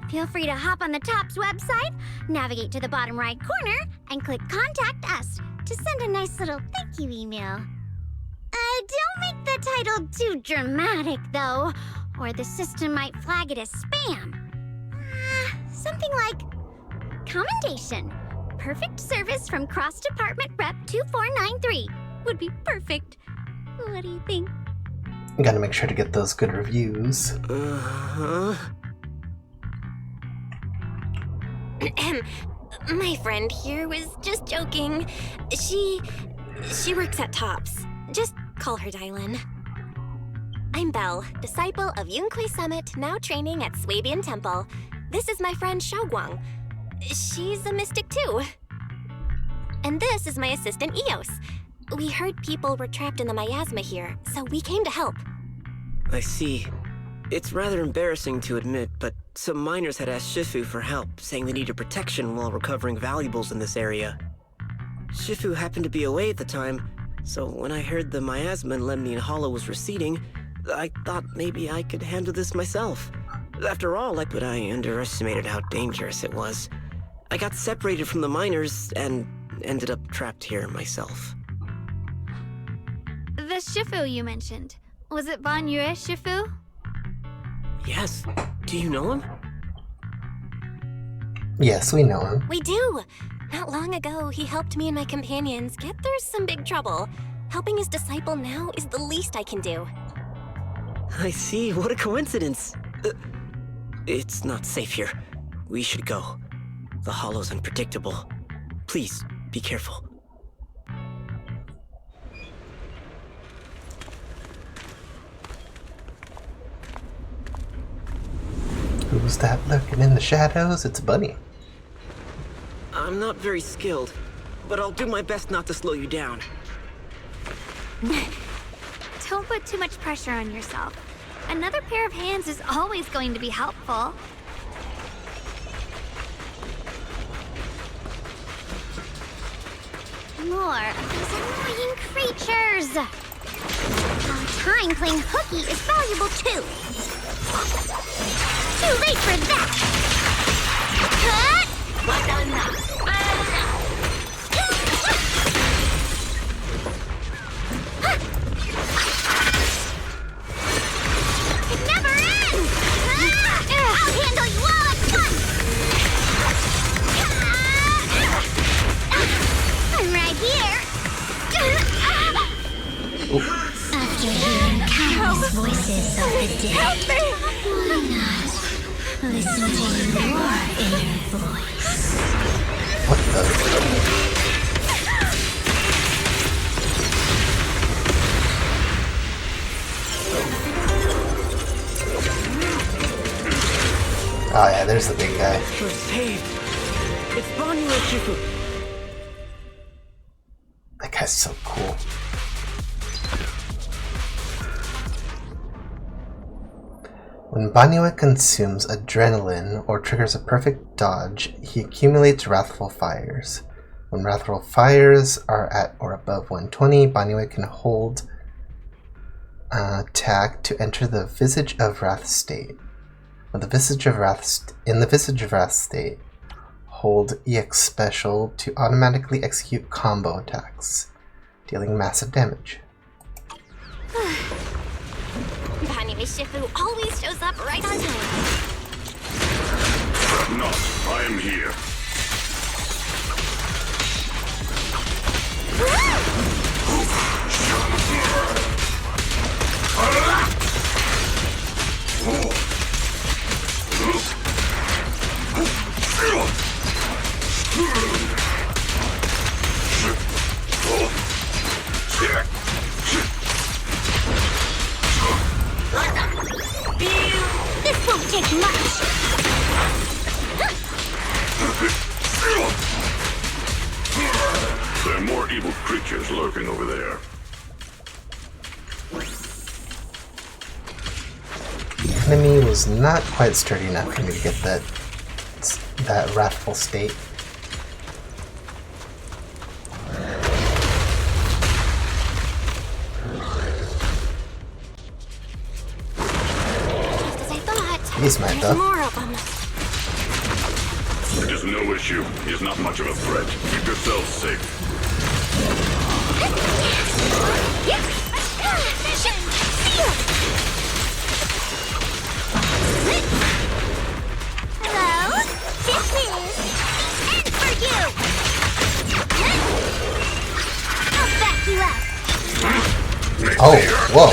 H: feel free to hop on the TOPS website, navigate to the bottom right corner, and click Contact Us to send a nice little thank you email. Don't make the title too dramatic, though, or the system might flag it as spam. Something like, Commendation. Perfect service from Cross-Department Rep 2493 would be perfect. What do you think?
A: You gotta make sure to get those good reviews.
F: My friend here was just joking. She works at TOPS. Just call her Dylan. I'm Belle, disciple of Yunque Summit, now training at Swabian Temple. This is my friend Xiaoguang. She's a mystic too. And this is my assistant Eos. We heard people were trapped in the miasma here, so we came to help.
K: I see. It's rather embarrassing to admit, but some miners had asked Shifu for help, saying they needed protection while recovering valuables in this area. Shifu happened to be away at the time, so when I heard the miasma in Lemnian Hollow was receding, I thought maybe I could handle this myself. After all, but I underestimated how dangerous it was. I got separated from the miners and ended up trapped here myself.
C: The Shifu you mentioned. Was it Ban Yue Shifu?
K: Yes. Do you know him?
A: Yes, we know him.
F: We do! Not long ago, he helped me and my companions get through some big trouble. Helping his disciple now is the least I can do.
K: I see. What a coincidence. It's not safe here. We should go. The hollow's unpredictable. Please, be careful.
A: Who's that lurking in the shadows? It's Bunny.
K: I'm not very skilled, but I'll do my best not to slow you down.
C: Don't put too much pressure on yourself. Another pair of hands is always going to be helpful.
H: More of these annoying creatures! Our time playing hooky is valuable too! Too late for that! Cut! It never ends! I'll handle you all at once! I'm right here!
L: After hearing countless voices of the dead, why not listen to your inner voice?
A: What the? Oh yeah, there's the big guy.
K: We're saved. It's Ban Yue Shifu.
A: That guy's so cool. When Ban Yue consumes adrenaline or triggers a perfect dodge, he accumulates Wrathful Fires. When Wrathful Fires are at or above 120, Ban Yue can hold attack to enter the Visage of Wrath state. When the Visage of Wrath in the Visage of Wrath state, hold EX Special to automatically execute combo attacks, dealing massive damage.
F: Ban Yue Shifu always shows up right on time.
E: No, I am here.
H: This won't take much!
E: There are more evil creatures lurking over there.
A: enemy was not quite sturdy enough for me to get that wrathful state.
F: Just as I thought.
A: He's mad
F: There's
A: though.
F: more of them.
E: It is no issue. He is not much of a threat. Keep yourselves safe.
H: Hello? This is the end for you! I'll back you up.
A: Oh, whoa.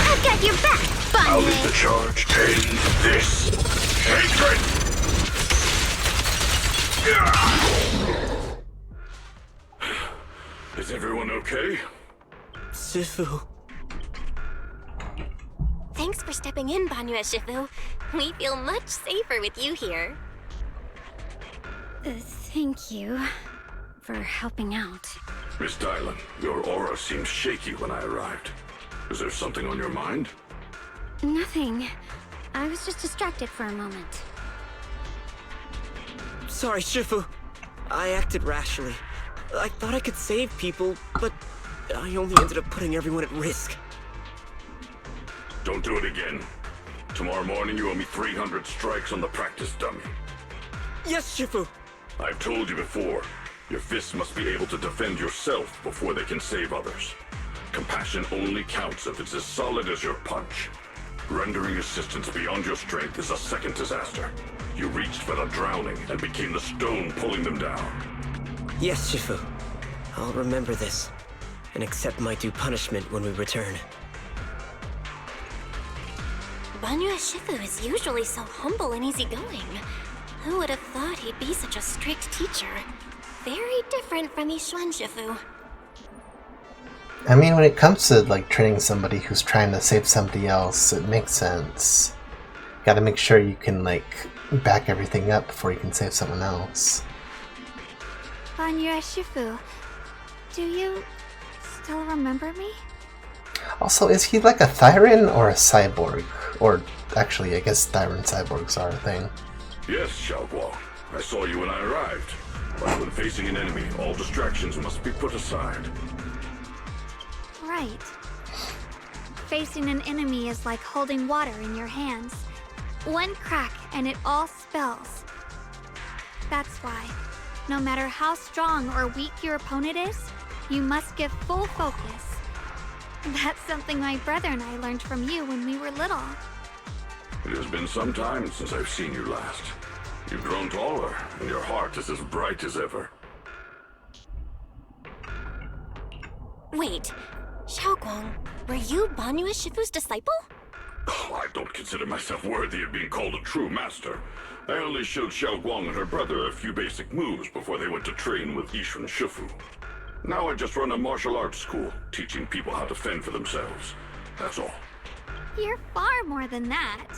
H: I've got your back,
E: I'll lead the
H: Bunny.
E: charge. Take this. Hatred! Is everyone okay?
K: Shifu.
F: Thanks for stepping in, Banyue Shifu. We feel much safer with you here.
H: Thank you for helping out.
E: Miss Dylan, your aura seemed shaky when I arrived. Is there something on your mind?
H: Nothing. I was just distracted for a moment.
K: Sorry, Shifu. I acted rashly. I thought I could save people, but I only ended up putting everyone at risk.
E: Don't do it again. Tomorrow morning you owe me 300 strikes on the practice dummy.
K: Yes, Shifu.
E: I've told you before, your fists must be able to defend yourself before they can save others. Compassion only counts if it's as solid as your punch. Rendering assistance beyond your strength is a second disaster. You reached for the drowning and became the stone pulling them down.
K: Yes, Shifu. I'll remember this and accept my due punishment when we return.
F: Banyue Shifu is usually so humble and easygoing. Who would have thought he'd be such a strict teacher? Very different from Yishuan Shifu.
A: I mean, when it comes to like training somebody who's trying to save somebody else, it makes sense. Gotta make sure you can like back everything up before you can save someone else.
H: Banyue Shifu, do you still remember me?
A: Also, is he like a Thyran or a cyborg? Or actually, I guess Thyran cyborgs are a thing.
E: Yes, Xiaoguang. I saw you when I arrived. But when facing an enemy, all distractions must be put aside.
H: Right. Facing an enemy is like holding water in your hands. One crack and it all spills. That's why, no matter how strong or weak your opponent is, you must give full focus. That's something my brother and I learned from you when we were little.
E: It has been some time since I've seen you last. You've grown taller, and your heart is as bright as ever.
F: Wait, Xiaoguang, were you Banyue Shifu's disciple?
E: Oh, I don't consider myself worthy of being called a true master. I only showed Xiaoguang and her brother a few basic moves before they went to train with Yishuan Shifu. Now I just run a martial arts school, teaching people how to fend for themselves. That's all.
H: You're far more than that.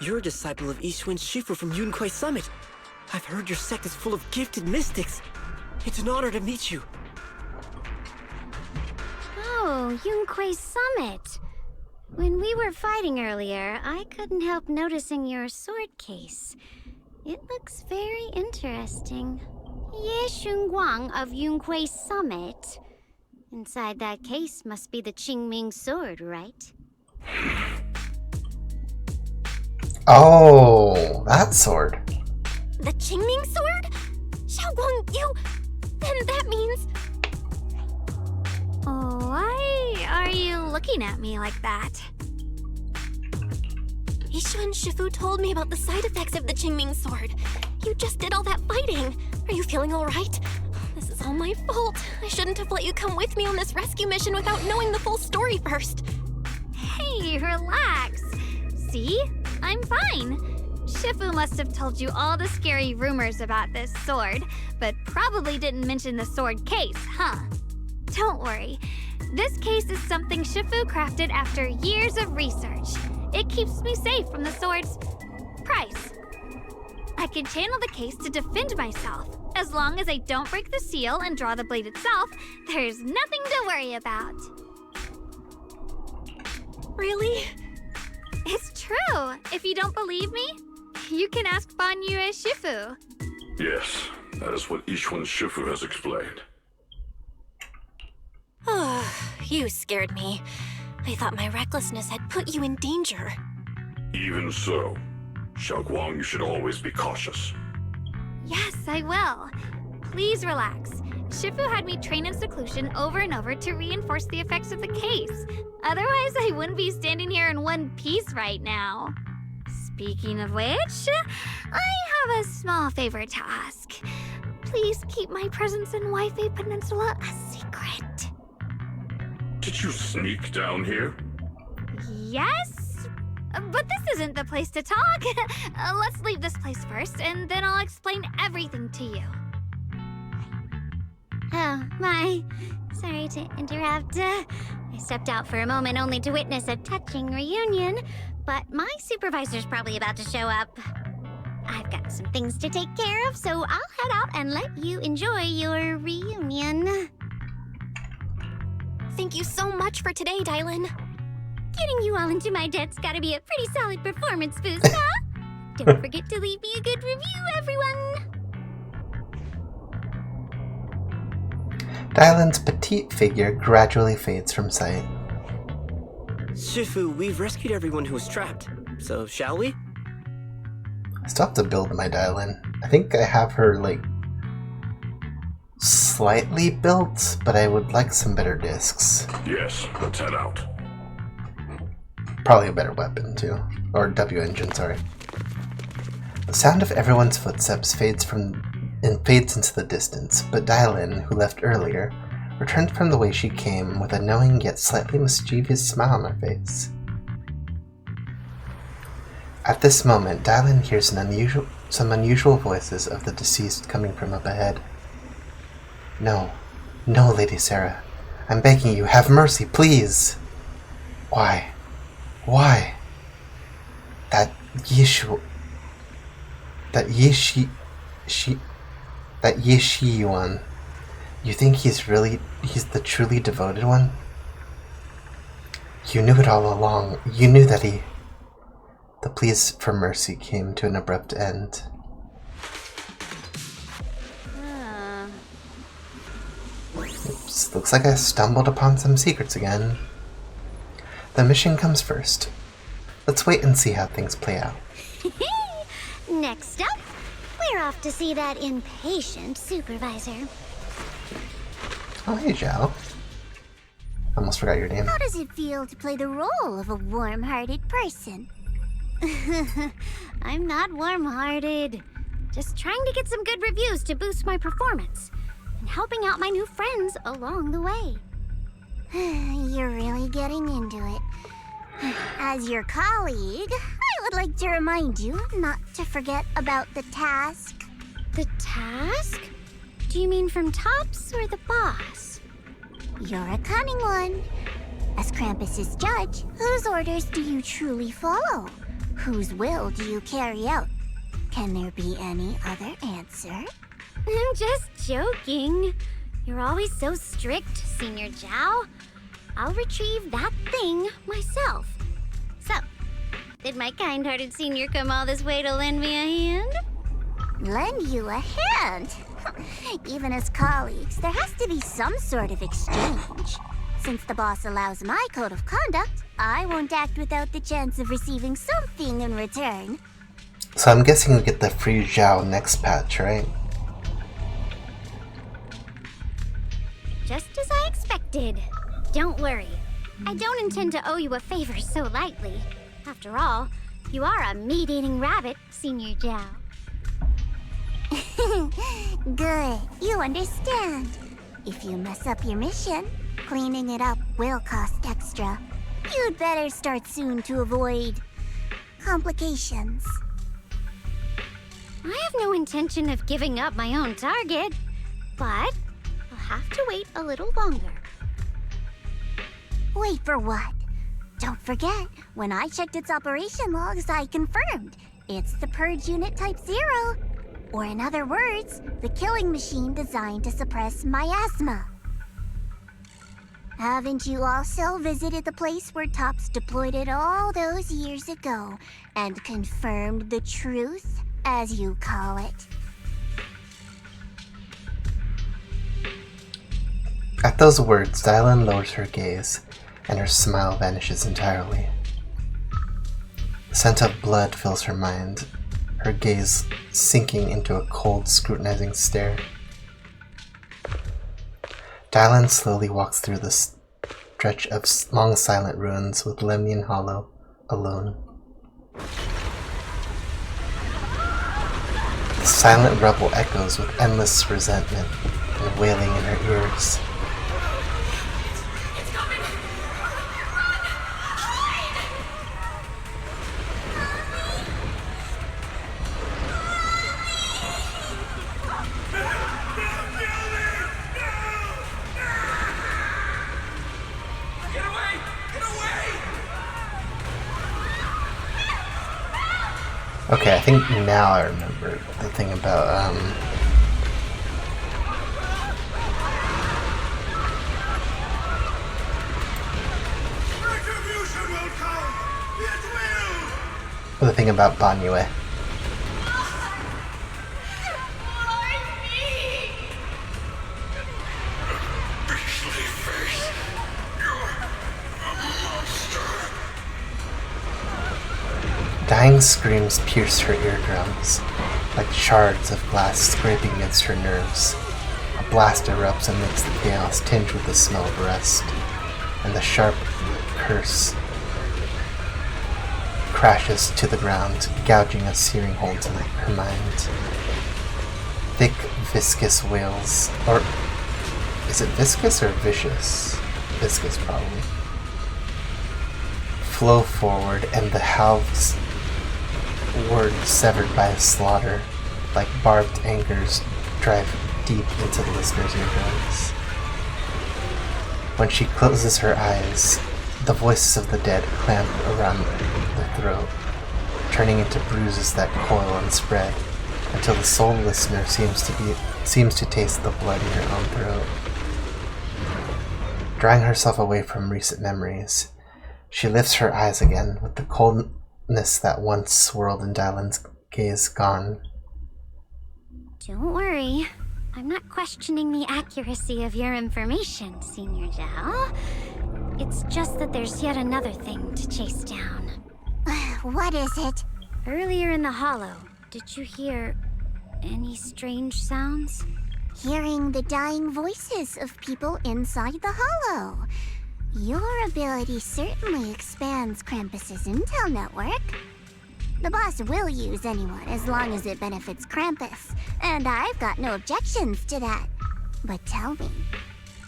K: You're a disciple of Yishuan Shifu from Yunquai Summit. I've heard your sect is full of gifted mystics. It's an honor to meet you.
H: Oh, Yunquai Summit. When we were fighting earlier, I couldn't help noticing your sword case. It looks very interesting. Ye Shunguang of Yunquai Summit. Inside that case must be the Qingming sword, right?
A: Oh, that sword.
F: The Qingming sword? Xiaoguang, you... Then that means...
H: Why are you looking at me like that?
F: Yishuan Shifu told me about the side effects of the Qingming sword. You just did all that fighting. Are you feeling all right? This is all my fault. I shouldn't have let you come with me on this rescue mission without knowing the full story first.
H: Hey, relax. See? I'm fine. Shifu must have told you all the scary rumors about this sword, but probably didn't mention the sword case, huh? Don't worry. This case is something Shifu crafted after years of research. It keeps me safe from the sword's price. I can channel the case to defend myself,
C: As long as I don't break the seal and draw the blade itself, there's nothing to worry about.
F: Really?
C: It's true. If you don't believe me, you can ask Banyue Shifu.
M: Yes, that is what Ishwan Shifu has explained.
F: Oh, you scared me. I thought my recklessness had put you in danger.
M: Even so, Xiaoguang, you should always be cautious.
C: Yes, I will. Please relax. Shifu had me train in seclusion over and over to reinforce the effects of the case. Otherwise, I wouldn't be standing here in one piece right now. Speaking of which, I have a small favor to ask. Please keep my presence in Wi-Fi Peninsula a secret.
M: Did you sneak down here?
C: Yes? But this isn't the place to talk. Let's leave this place first, and then I'll explain everything to you.
H: Oh, my. Sorry to interrupt. I stepped out for a moment only to witness a touching reunion, but my supervisor's probably about to show up. I've got some things to take care of, so I'll head out and let you enjoy your reunion.
F: Thank you so much for today, Dylan.
H: Getting you all into my debt's gotta be a pretty solid performance boost, huh? Don't forget to leave me a good review, everyone!
A: Dylan's petite figure gradually fades from sight.
K: Shifu, we've rescued everyone who was trapped, so shall we?
A: I still have to build my Dylan. I think I have her, like, slightly built, but I would like some better discs.
M: Yes, let's head out.
A: Probably a better weapon, too. Or W engine, sorry. The sound of everyone's footsteps fades into the distance, but Dylan, who left earlier, returned from the way she came with a knowing yet slightly mischievous smile on her face. At this moment, Dylan hears some unusual voices of the deceased coming from up ahead. No, no, Lady Sarah. I'm begging you, have mercy, please! Why? Why? That Yeshiuan. You think he's the truly devoted one? You knew it all along. You knew that he... The pleas for mercy came to an abrupt end. Oops, looks like I stumbled upon some secrets again. The mission comes first. Let's wait and see how things play out.
H: Next up, we're off to see that impatient supervisor.
A: Oh, hey, Zhao. Almost forgot your name.
H: How does it feel to play the role of a warm-hearted person? I'm not warm-hearted. Just trying to get some good reviews to boost my performance. And helping out my new friends along the way. You're really getting into it. As your colleague, I would like to remind you not to forget about the task. The task? Do you mean from Tops or the boss? You're a cunning one. As Krampus's judge, whose orders do you truly follow? Whose will do you carry out? Can there be any other answer? I'm just joking. You're always so strict, Senior Zhao. I'll retrieve that thing myself. So, did my kind-hearted senior come all this way to lend me a hand? Lend you a hand? Even as colleagues, there has to be some sort of exchange. Since the boss allows my code of conduct, I won't act without the chance of receiving something in return.
A: So I'm guessing we get the free Zhao next patch, right?
H: Just as I expected. Don't worry. I don't intend to owe you a favor so lightly. After all, you are a meat-eating rabbit, Senior Zhao. Good. You understand. If you mess up your mission, cleaning it up will cost extra. You'd better start soon to avoid complications. I have no intention of giving up my own target, but I'll have to wait a little longer. Wait for what? Don't forget, when I checked its operation logs, I confirmed. It's the Purge Unit Type 0. Or in other words, the killing machine designed to suppress miasma. Haven't you also visited the place where Tops deployed it all those years ago and confirmed the truth, as you call it?
A: At those words, Dylan lowers her gaze, and her smile vanishes entirely. The scent of blood fills her mind, her gaze sinking into a cold, scrutinizing stare. Dylan slowly walks through the stretch of long silent ruins with Lemnian Hollow alone. The silent rubble echoes with endless resentment and wailing in her ears. Okay, I think now I remember the thing about, the thing about Banyue. Dying screams pierce her eardrums, like shards of glass scraping against her nerves. A blast erupts and makes the chaos tinge with the smell of rust, and the sharp curse crashes to the ground, gouging a searing hole to her mind. Thick, viscous wails, or is it viscous or vicious? Viscous, probably. Flow forward, and the howls word severed by a slaughter, like barbed anchors, drive deep into the listener's eardrums. When she closes her eyes, the voices of the dead clamp around the throat, turning into bruises that coil and spread, until the sole listener seems to taste the blood in her own throat. Drawing herself away from recent memories, she lifts her eyes again, with the coldness that once swirled in Dylan's gaze gone.
H: Don't worry. I'm not questioning the accuracy of your information, Senior Dao. It's just that there's yet another thing to chase down.
C: What is it?
H: Earlier in the hollow, did you hear any strange sounds?
C: Hearing the dying voices of people inside the hollow. Your ability certainly expands Krampus's intel network. The boss will use anyone as long as it benefits Krampus, and I've got no objections to that. But tell me,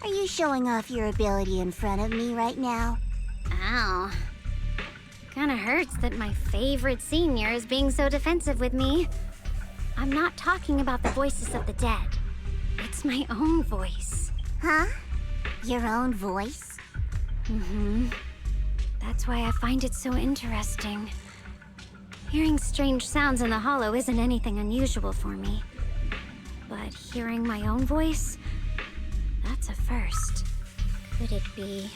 C: are you showing off your ability in front of me right now?
H: Ow. Kinda hurts that my favorite senior is being so defensive with me. I'm not talking about the voices of the dead. It's my own voice.
C: Huh? Your own voice?
H: Mm-hmm. That's why I find it so interesting. Hearing strange sounds in the hollow isn't anything unusual for me. But hearing my own voice, that's a first. Could it be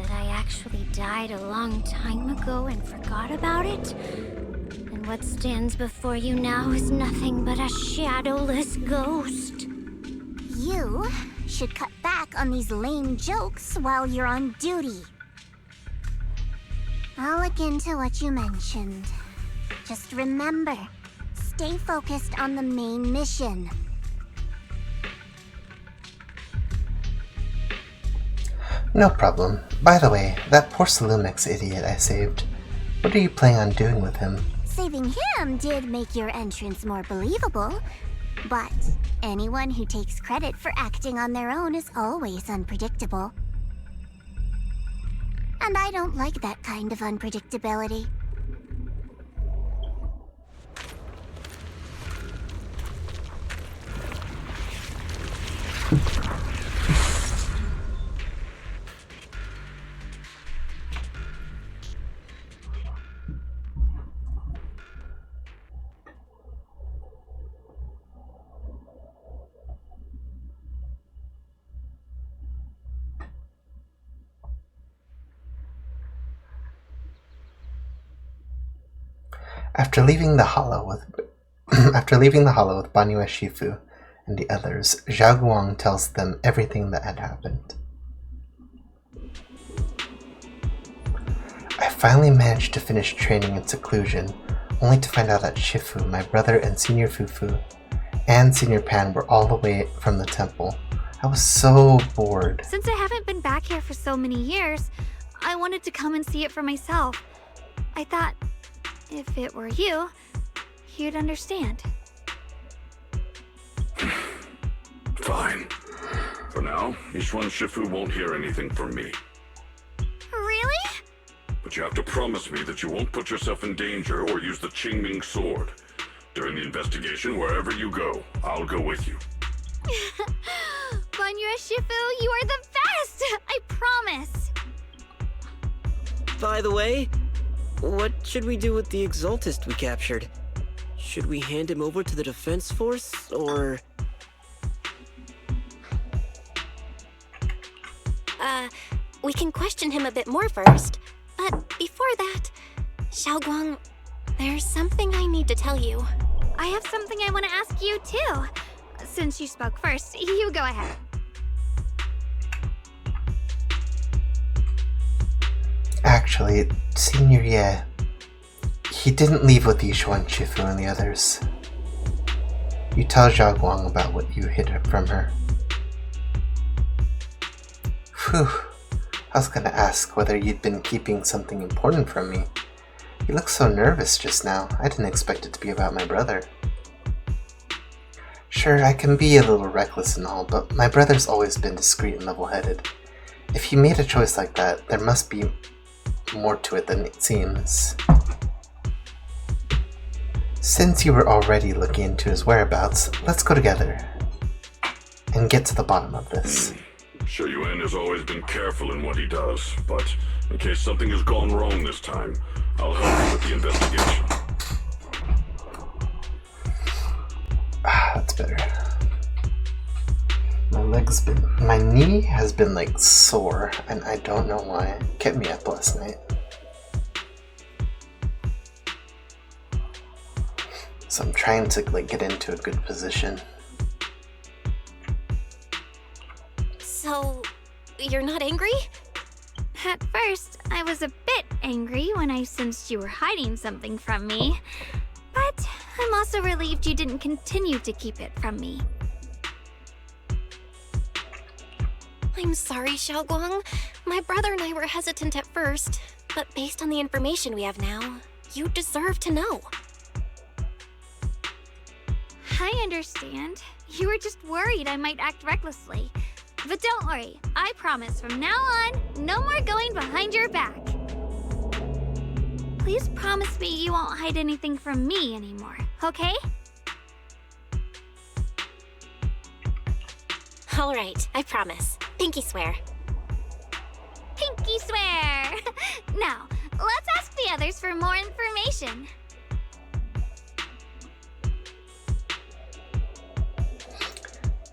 H: that I actually died a long time ago and forgot about it? And what stands before you now is nothing but a shadowless ghost.
C: You should cut back on these lame jokes while you're on duty. I'll look into what you mentioned. Just remember, stay focused on the main mission.
A: No problem. By the way, that poor Salumix idiot I saved, what are you planning on doing with him?
C: Saving him did make your entrance more believable, but anyone who takes credit for acting on their own is always unpredictable. And I don't like that kind of unpredictability.
A: After leaving the hollow with Banyue Shifu and the others, Zhao Guang tells them everything that had happened. I finally managed to finish training in seclusion, only to find out that Shifu, my brother, and Senior Fufu, and Senior Pan were all the way from the temple. I was so bored.
C: Since I haven't been back here for so many years, I wanted to come and see it for myself. I thought, if it were you, you'd understand.
M: Fine. For now, Yishuan Shifu won't hear anything from me.
C: Really?
M: But you have to promise me that you won't put yourself in danger or use the Qingming sword. During the investigation, wherever you go, I'll go with you.
C: Banyue Shifu, you are the best! I promise!
K: By the way, what should we do with the Exaltist we captured? Should we hand him over to the defense force, or...?
F: We can question him a bit more first. But before that, Xiaoguang, there's something I need to tell you.
C: I have something I want to ask you, too. Since you spoke first, you go ahead.
A: Actually, Senior Ye, he didn't leave with Yishuan Shifu and the others. You tell Zhao Guang about what you hid from her. Phew. I was gonna ask whether you'd been keeping something important from me. You look so nervous just now. I didn't expect it to be about my brother. Sure, I can be a little reckless and all, but my brother's always been discreet and level-headed. If he made a choice like that, there must be more to it than it seems. Since you were already looking into his whereabouts, let's go together and get to the bottom of this.
M: Shu Yuan has always been careful in what he does, but in case something has gone wrong this time, I'll help you with the investigation.
A: That's better. My knee has been like sore, and I don't know why. It kept me up last night. So I'm trying to get into a good position.
F: So, you're not angry?
C: At first, I was a bit angry when I sensed you were hiding something from me. But I'm also relieved you didn't continue to keep it from me.
F: I'm sorry, Xiaoguang. My brother and I were hesitant at first, but based on the information we have now, you deserve to know.
C: I understand. You were just worried I might act recklessly. But don't worry, I promise from now on, no more going behind your back. Please promise me you won't hide anything from me anymore, okay?
F: All right, I promise. Pinky swear.
C: Pinky swear! Now, let's ask the others for more information.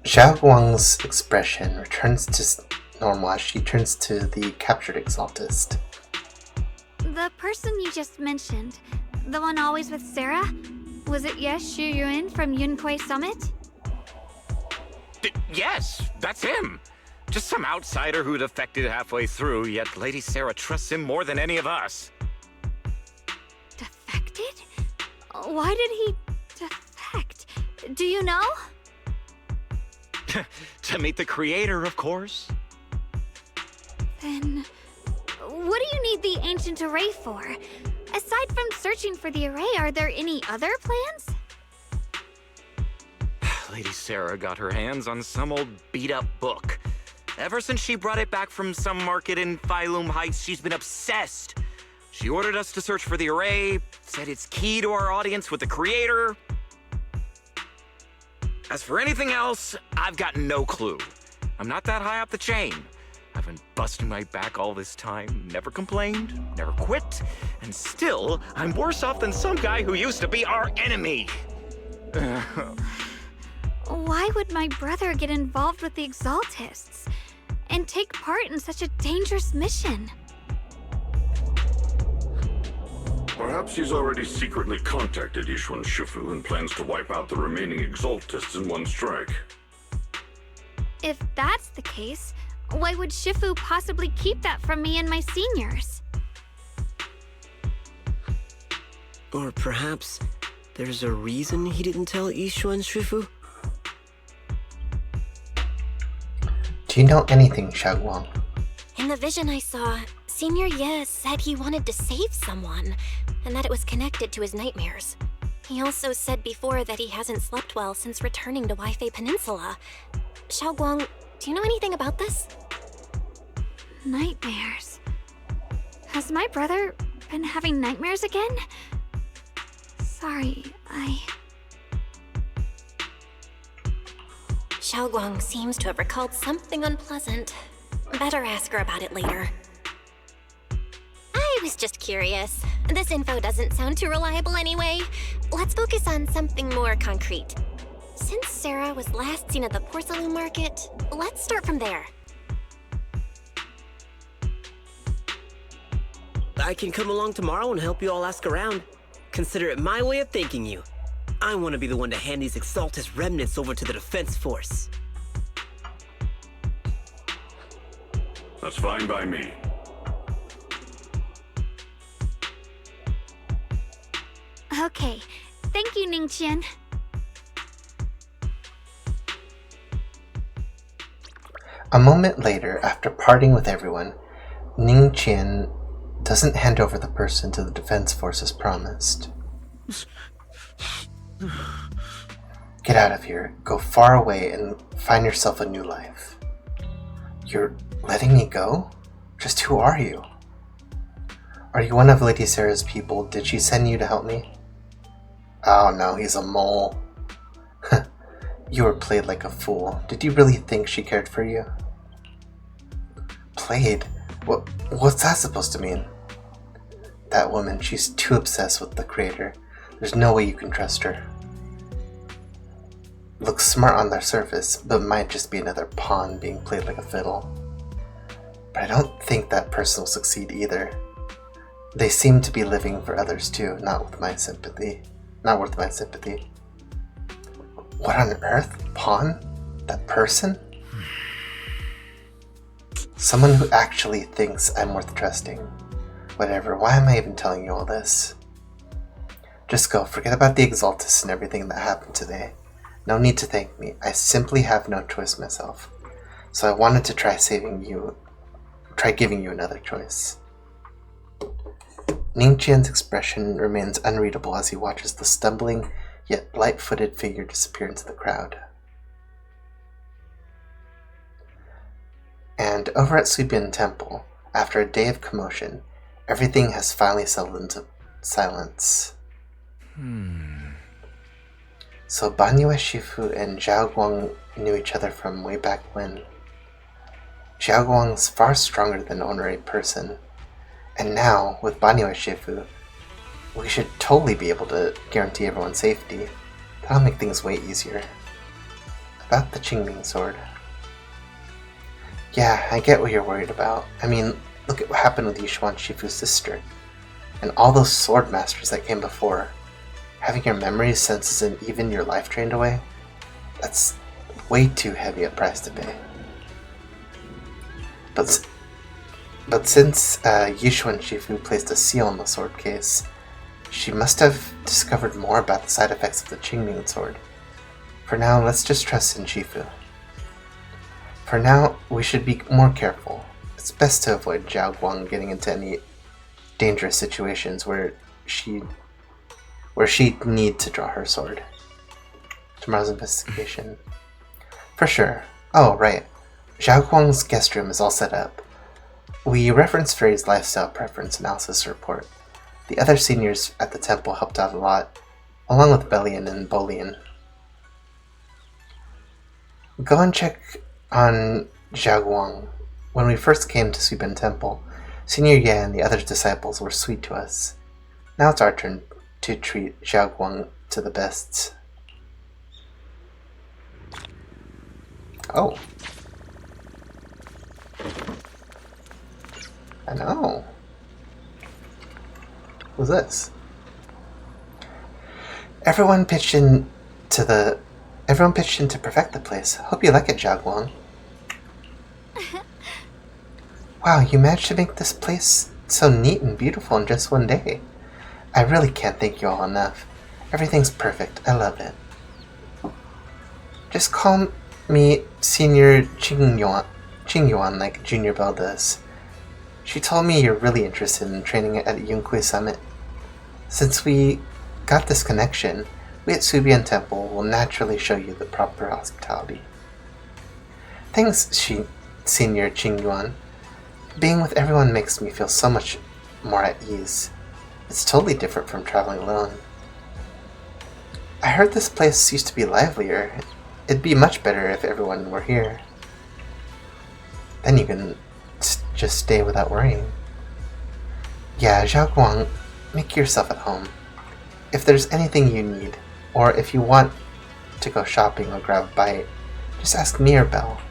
A: Zhao Guang's expression returns to normal as she turns to the captured Exaltist.
C: The person you just mentioned, the one always with Sarah, was it Shu Yuan from Yunquei Summit?
J: Yes, that's him. Just some outsider who defected halfway through, yet Lady Sarah trusts him more than any of us.
C: Defected? Why did he defect? Do you know?
J: To meet the creator, of course.
C: Then, what do you need the ancient array for? Aside from searching for the array, are there any other plans?
J: Lady Sarah got her hands on some old beat-up book. Ever since she brought it back from some market in Phylum Heights, she's been obsessed. She ordered us to search for the array, said it's key to our audience with the creator. As for anything else, I've got no clue. I'm not that high up the chain. I've been busting my back all this time, never complained, never quit, and still, I'm worse off than some guy who used to be our enemy.
C: Why would my brother get involved with the Exaltists and take part in such a dangerous mission?
M: Perhaps he's already secretly contacted Yishuan Shifu and plans to wipe out the remaining Exaltists in one strike.
C: If that's the case, why would Shifu possibly keep that from me and my seniors?
K: Or perhaps there's a reason he didn't tell Yishuan Shifu?
A: Do you know anything, Xiaoguang?
F: In the vision I saw, Senior Ye said he wanted to save someone, and that it was connected to his nightmares. He also said before that he hasn't slept well since returning to Waifei Peninsula. Xiaoguang, do you know anything about this?
C: Nightmares. Has my brother been having nightmares again? Sorry,
F: Xiaoguang seems to have recalled something unpleasant. Better ask her about it later. I was just curious. This info doesn't sound too reliable anyway. Let's focus on something more concrete. Since Sarah was last seen at the porcelain market, let's start from there.
K: I can come along tomorrow and help you all ask around. Consider it my way of thanking you. I want to be the one to hand these Exaltus remnants over to the defense force.
M: That's fine by me.
C: Okay. Thank you, Ningqian.
A: A moment later, after parting with everyone, Ningqian doesn't hand over the person to the defense force as promised. Get out of here, go far away, and find yourself a new life. You're letting me go? Just who are you? Are you one of Lady Sarah's people? Did she send you to help me? Oh no, he's a mole. You were played like a fool. Did you really think she cared for you? Played? What's that supposed to mean? That woman, she's too obsessed with the creator. There's no way you can trust her. Looks smart on their surface, but might just be another pawn being played like a fiddle. But I don't think that person will succeed either. They seem to be living for others too, not worth my sympathy. What on earth? Pawn? That person? Someone who actually thinks I'm worth trusting. Whatever, why am I even telling you all this? Just go, forget about the Exaltus and everything that happened today. No need to thank me, I simply have no choice myself. So I wanted to try giving you another choice. Ningqian's expression remains unreadable as he watches the stumbling, yet light-footed figure disappear into the crowd. And over at Subian Temple, after a day of commotion, everything has finally settled into silence. So Banyue Shifu and Zhao Guang knew each other from way back when. Zhao Guang's far stronger than an ordinary person, and now, with Banyue Shifu, we should totally be able to guarantee everyone's safety. That'll make things way easier. About the Qingming sword. Yeah, I get what you're worried about. I mean, look at what happened with Yishuan Shifu's sister, and all those sword masters that came before. Having your memories, senses, and even your life drained away? That's way too heavy a price to pay. But since Yishuan Shifu placed a seal on the sword case, she must have discovered more about the side effects of the Qingming sword. For now, let's just trust in Shifu. For now, we should be more careful. It's best to avoid Zhao Guang getting into any dangerous situations where she'd need to draw her sword. Tomorrow's investigation. For sure. Oh, right. Zhao Guang's guest room is all set up. We referenced Fairy's lifestyle preference analysis report. The other seniors at the temple helped out a lot, along with Bellion and Bolian. Go and check on Zhao Guang. When we first came to Suiban Temple, Senior Ye and the other disciples were sweet to us. Now it's our turn to treat Zhao Guang to the best. Oh. I know. Who's this? Everyone pitched in to perfect the place. Hope you like it, Jaguang. Wow, you managed to make this place so neat and beautiful in just one day. I really can't thank you all enough. Everything's perfect. I love it. Just call me Senior Qingyuan like Junior Belle does. She told me you're really interested in training at Yunque Summit. Since we got this connection, we at Subian Temple will naturally show you the proper hospitality. Thanks, Senior Qingyuan. Being with everyone makes me feel so much more at ease. It's totally different from traveling alone. I heard this place used to be livelier. It'd be much better if everyone were here. Then you can just stay without worrying. Yeah, Xiaoguang, make yourself at home. If there's anything you need, or if you want to go shopping or grab a bite, just ask me or Belle.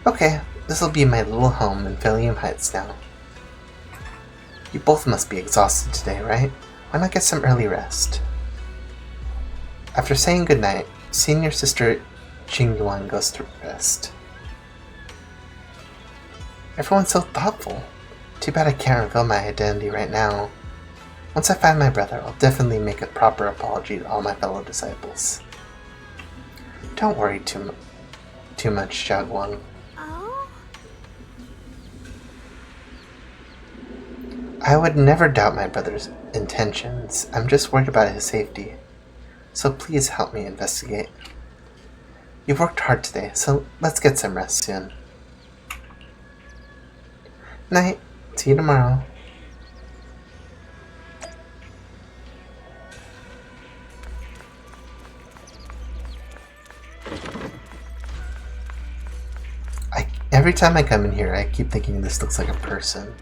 A: Okay, this'll be my little home in Philium Heights now. You both must be exhausted today, right? Why not get some early rest? After saying goodnight, Senior Sister Qingyuan goes to rest. Everyone's so thoughtful. Too bad I can't reveal my identity right now. Once I find my brother, I'll definitely make a proper apology to all my fellow disciples. Don't worry too much, Xiaoguang.
C: Oh?
A: I would never doubt my brother's intentions. I'm just worried about his safety. So please help me investigate. You've worked hard today, so let's get some rest soon. Night. See you tomorrow. Every time I come in here, I keep thinking this looks like a person.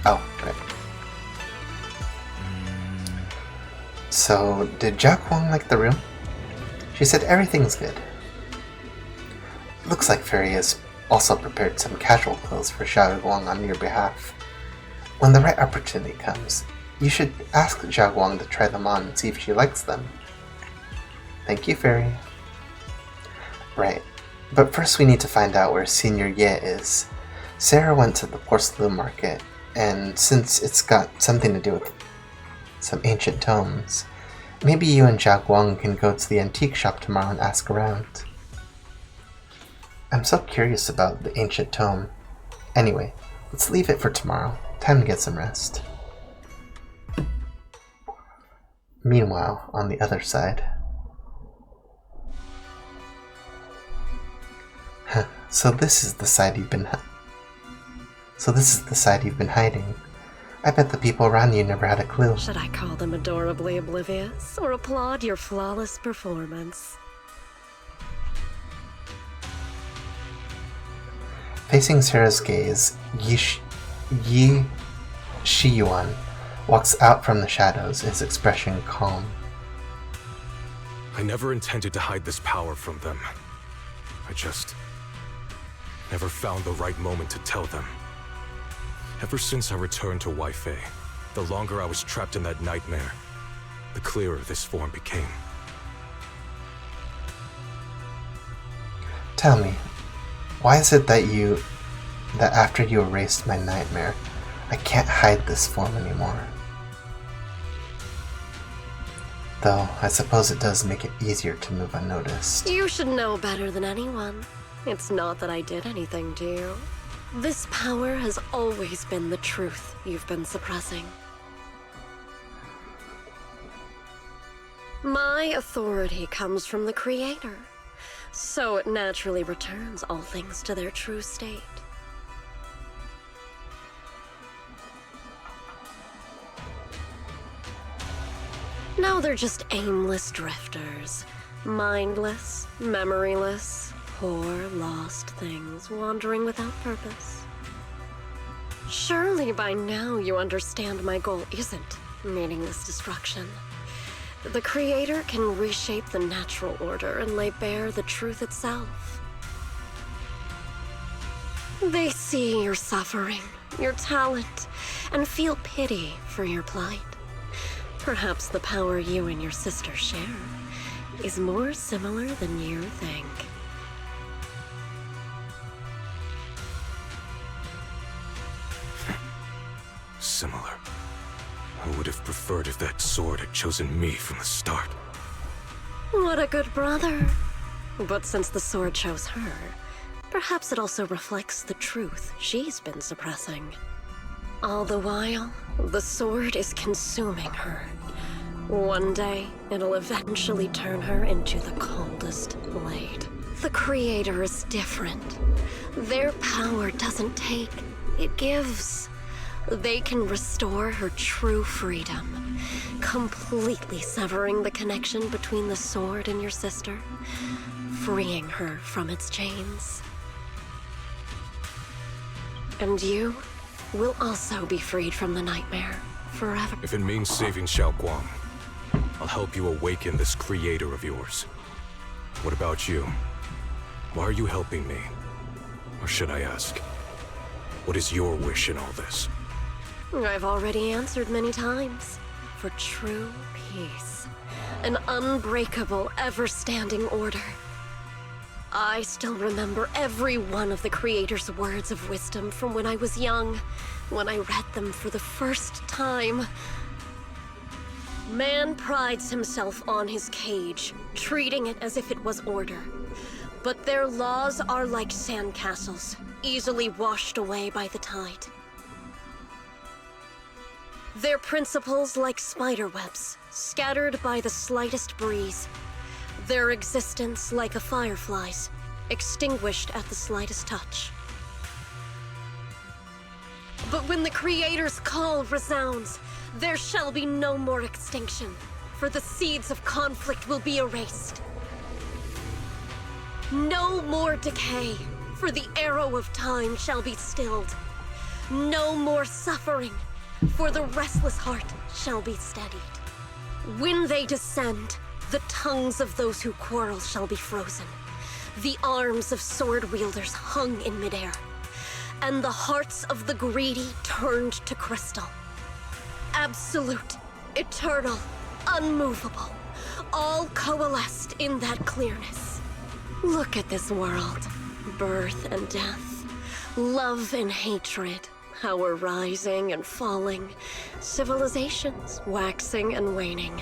A: Oh, right. So, did Jaguang like the room? She said everything's good. Looks like Fairy has also prepared some casual clothes for Xiaoguang on your behalf. When the right opportunity comes, you should ask Xiaoguang to try them on and see if she likes them. Thank you, Fairy. Right, but first we need to find out where Senior Ye is. Sarah went to the porcelain market, and since it's got something to do with some ancient tomes, maybe you and Xiaoguang can go to the antique shop tomorrow and ask around. I'm so curious about the ancient tome. Anyway, let's leave it for tomorrow. Time to get some rest. Meanwhile, on the other side. So this is the side you've been hiding. I bet the people around you never had a clue.
D: Should I call them adorably oblivious, or applaud your flawless performance?
A: Facing Sarah's gaze, Yi Shiyuan walks out from the shadows, his expression calm.
E: I never intended to hide this power from them. I just never found the right moment to tell them. Ever since I returned to Weifei, the longer I was trapped in that nightmare, the clearer this form became.
A: Tell me, why is it that after you erased my nightmare, I can't hide this form anymore? Though, I suppose it does make it easier to move unnoticed.
D: You should know better than anyone. It's not that I did anything to you. This power has always been the truth you've been suppressing. My authority comes from the Creator, so it naturally returns all things to their true state. Now they're just aimless drifters, mindless, memoryless, poor, lost things wandering without purpose. Surely by now you understand my goal isn't meaningless destruction. The Creator can reshape the natural order and lay bare the truth itself. They see your suffering, your talent, and feel pity for your plight. Perhaps the power you and your sister share is more similar than you think.
E: Similar. I would have preferred if that sword had chosen me from the start.
D: What a good brother. But since the sword chose her, perhaps it also reflects the truth she's been suppressing. All the while, the sword is consuming her. One day, it'll eventually turn her into the coldest blade. The Creator is different. Their power doesn't take, it gives. They can restore her true freedom, completely severing the connection between the sword and your sister, freeing her from its chains. And you will also be freed from the nightmare forever.
E: If it means saving Xiaoguang, I'll help you awaken this creator of yours. What about you? Why are you helping me? Or should I ask, what is your wish in all this?
D: I've already answered many times. For true peace. An unbreakable, ever-standing order. I still remember every one of the Creator's words of wisdom from when I was young, when I read them for the first time. Man prides himself on his cage, treating it as if it was order. But their laws are like sandcastles, easily washed away by the tide. Their principles like spiderwebs, scattered by the slightest breeze. Their existence like a firefly's, extinguished at the slightest touch. But when the Creator's call resounds, there shall be no more extinction, for the seeds of conflict will be erased. No more decay, for the arrow of time shall be stilled. No more suffering, for the restless heart shall be steadied. When they descend, the tongues of those who quarrel shall be frozen, the arms of sword wielders hung in midair, and the hearts of the greedy turned to crystal. Absolute, eternal, unmovable, all coalesced in that clearness. Look at this world, birth and death, love and hatred, power rising and falling, civilizations waxing and waning.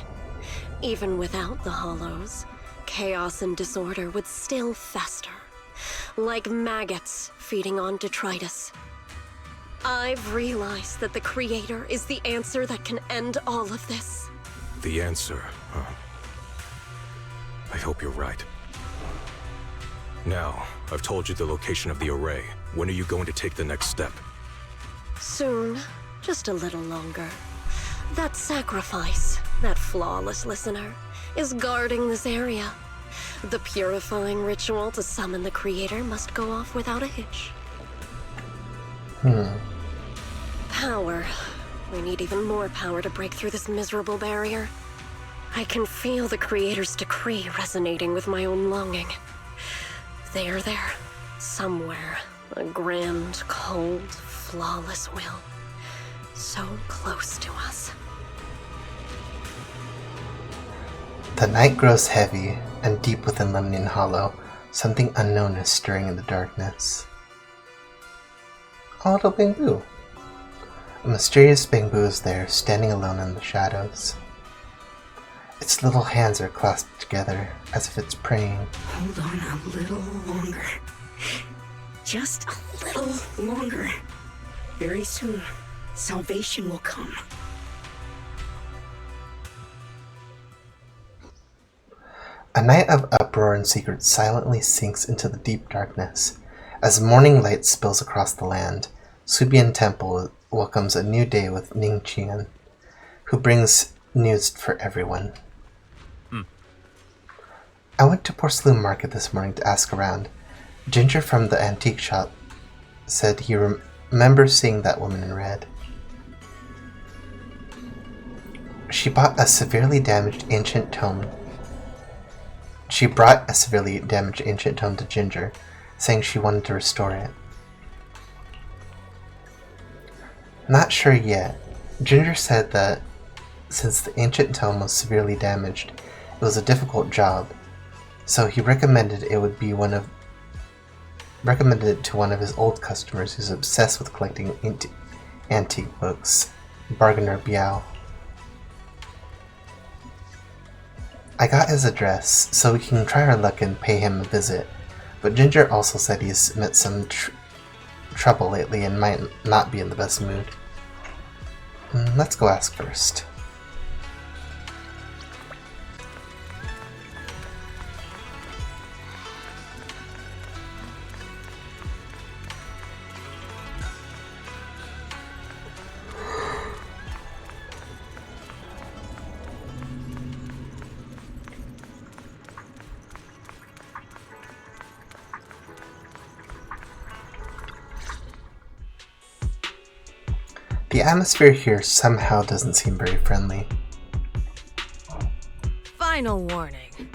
D: Even without the hollows, chaos and disorder would still fester, like maggots feeding on detritus. I've realized that the Creator is the answer that can end all of this.
E: The answer, huh? I hope you're right. Now, I've told you the location of the array. When are you going to take the next step?
D: Soon. Just a little longer. That sacrifice, that flawless listener, is guarding this area. The purifying ritual to summon the Creator must go off without a hitch. Power. We need even more power to break through this miserable barrier. I can feel the Creator's decree resonating with my own longing. They are there, somewhere. A grand, cold, flawless will. So close to us.
A: The night grows heavy, and deep within Lemnian Hollow, something unknown is stirring in the darkness. A little bamboo. A mysterious bamboo is there, standing alone in the shadows. Its little hands are clasped together, as if it's praying.
N: Hold on a little longer. Just a little longer. Very soon, salvation will come.
A: A night of uproar and secret silently sinks into the deep darkness. As morning light spills across the land, Subian Temple welcomes a new day with Ning Qian, who brings news for everyone. I went to Porcelain Market this morning to ask around. Ginger from the antique shop said he remembers seeing that woman in red. She bought a severely damaged ancient tome. She brought a severely damaged ancient tome to Ginger, saying she wanted to restore it. Not sure yet. Ginger said that since the ancient tome was severely damaged, it was a difficult job, so he recommended it to one of his old customers who's obsessed with collecting antique books, Bargainer Biao. I got his address, so we can try our luck and pay him a visit, but Ginger also said he's met some trouble lately and might not be in the best mood. Let's go ask first. The atmosphere here somehow doesn't seem very friendly.
O: Final warning.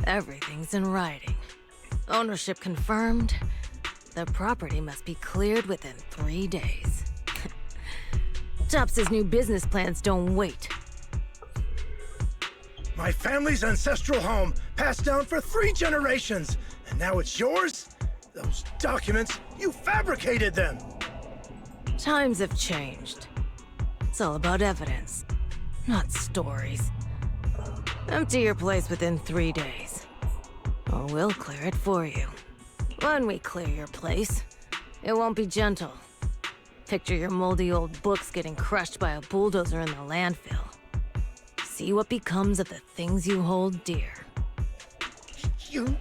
O: Everything's in writing. Ownership confirmed. The property must be cleared within 3 days. Tops's new business plans don't wait.
P: My family's ancestral home, passed down for 3 generations, and now it's yours? Those documents, you fabricated them!
O: Times have changed. It's all about evidence, not stories. Empty your place within 3 days, or we'll clear it for you. When we clear your place, it won't be gentle. Picture your moldy old books getting crushed by a bulldozer in the landfill. See what becomes of the things you hold dear.
P: You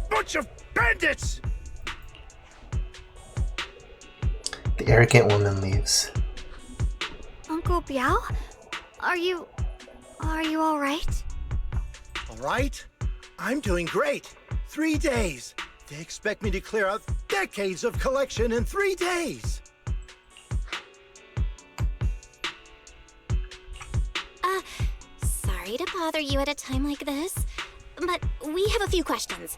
P: bunch of bandits!
A: The arrogant woman leaves.
C: Uncle Biao? Are you all right?
P: All right? I'm doing great. 3 days. They expect me to clear out decades of collection in 3 days.
F: Sorry to bother you at a time like this, but we have a few questions.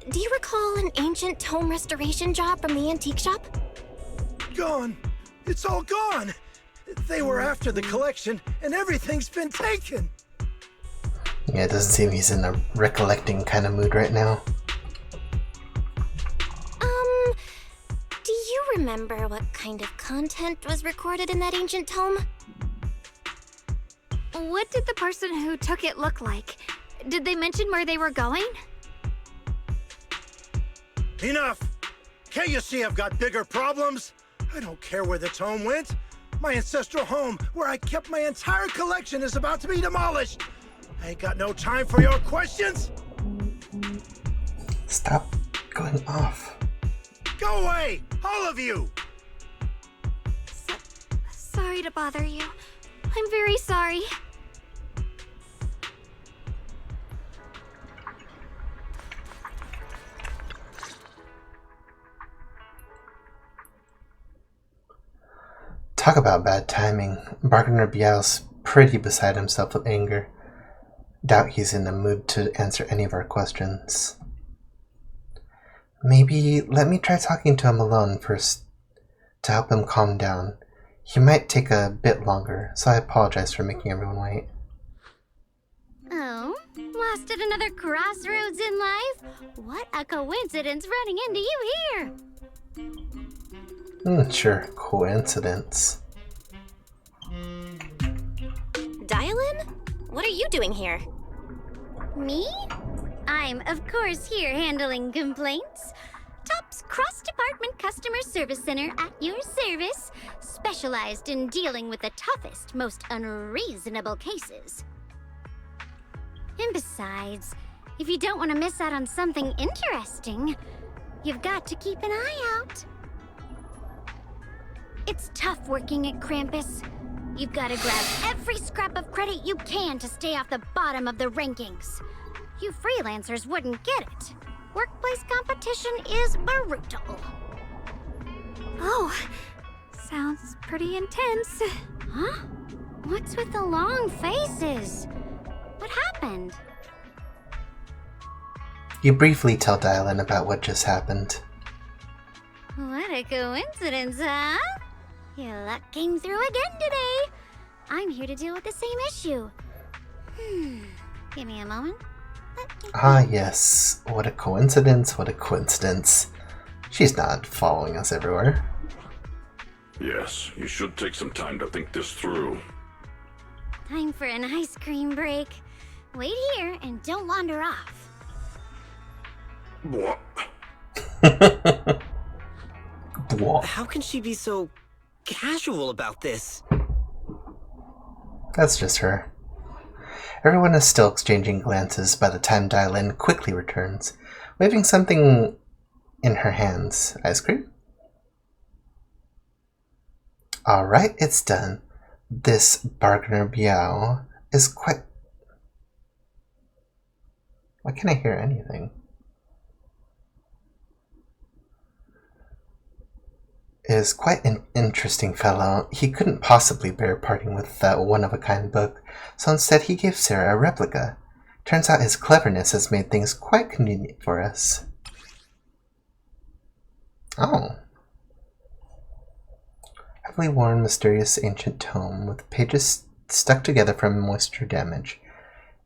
F: Do you recall an ancient tome restoration job from the antique shop?
P: Gone. It's all gone. They were after the collection, and everything's been taken.
A: Yeah, it doesn't seem he's in a recollecting kind of mood right now.
F: Do you remember what kind of content was recorded in that ancient tome?
C: What did the person who took it look like? Did they mention where they were going?
P: Enough! Can't you see I've got bigger problems? I don't care where the tome went. My ancestral home, where I kept my entire collection, is about to be demolished. I ain't got no time for your questions.
A: Stop going off.
P: Go away, all of you!
C: Sorry to bother you. I'm very sorry.
A: Talk about bad timing. Bargainer Biao's pretty beside himself with anger. Doubt he's in the mood to answer any of our questions. Maybe let me try talking to him alone first to help him calm down. He might take a bit longer, so I apologize for making everyone wait.
H: Oh, lost at another crossroads in life? What a coincidence running into you here!
A: Sure, coincidence.
F: Dial-in? What are you doing here?
H: Me? I'm, of course, here handling complaints. Top's cross-department customer service center at your service, specialized in dealing with the toughest, most unreasonable cases. And besides, if you don't want to miss out on something interesting, you've got to keep an eye out. It's tough working at Krampus. You've got to grab every scrap of credit you can to stay off the bottom of the rankings. You freelancers wouldn't get it. Workplace competition is brutal.
C: Oh, sounds pretty intense.
H: Huh? What's with the long faces? What happened?
A: You briefly tell Dylan about what just happened.
H: What a coincidence, huh? Your luck came through again today. I'm here to deal with the same issue. Give me a moment.
A: Ah, yes. What a coincidence, what a coincidence. She's not following us everywhere.
M: Yes, you should take some time to think this through.
H: Time for an ice cream break. Wait here and don't wander off.
M: What?
K: How can she be so casual about this?
A: That's just her. Everyone is still exchanging glances by the time Dylan quickly returns, waving something in her hands. Ice cream? Alright, it's done. This bargainer Biao is quite... Why can't I hear anything? Is quite an interesting fellow. He couldn't possibly bear parting with that one-of-a-kind book, so instead he gave Sarah a replica. Turns out his cleverness has made things quite convenient for us. Oh. Heavily worn, mysterious ancient tome with pages stuck together from moisture damage.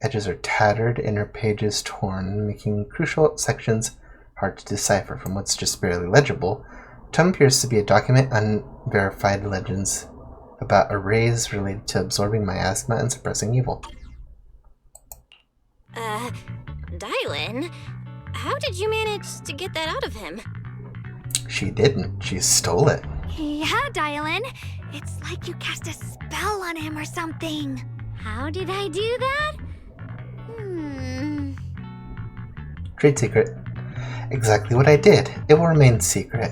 A: Edges are tattered, inner pages torn, making crucial sections hard to decipher from what's just barely legible. Tome appears to be a document unverified legends about arrays related to absorbing miasma and suppressing evil.
F: Dylan? How did you manage to get that out of him?
A: She didn't. She stole it.
H: Yeah, Dylan. It's like you cast a spell on him or something. How did I do that?
A: Trade secret. Exactly what I did. It will remain secret.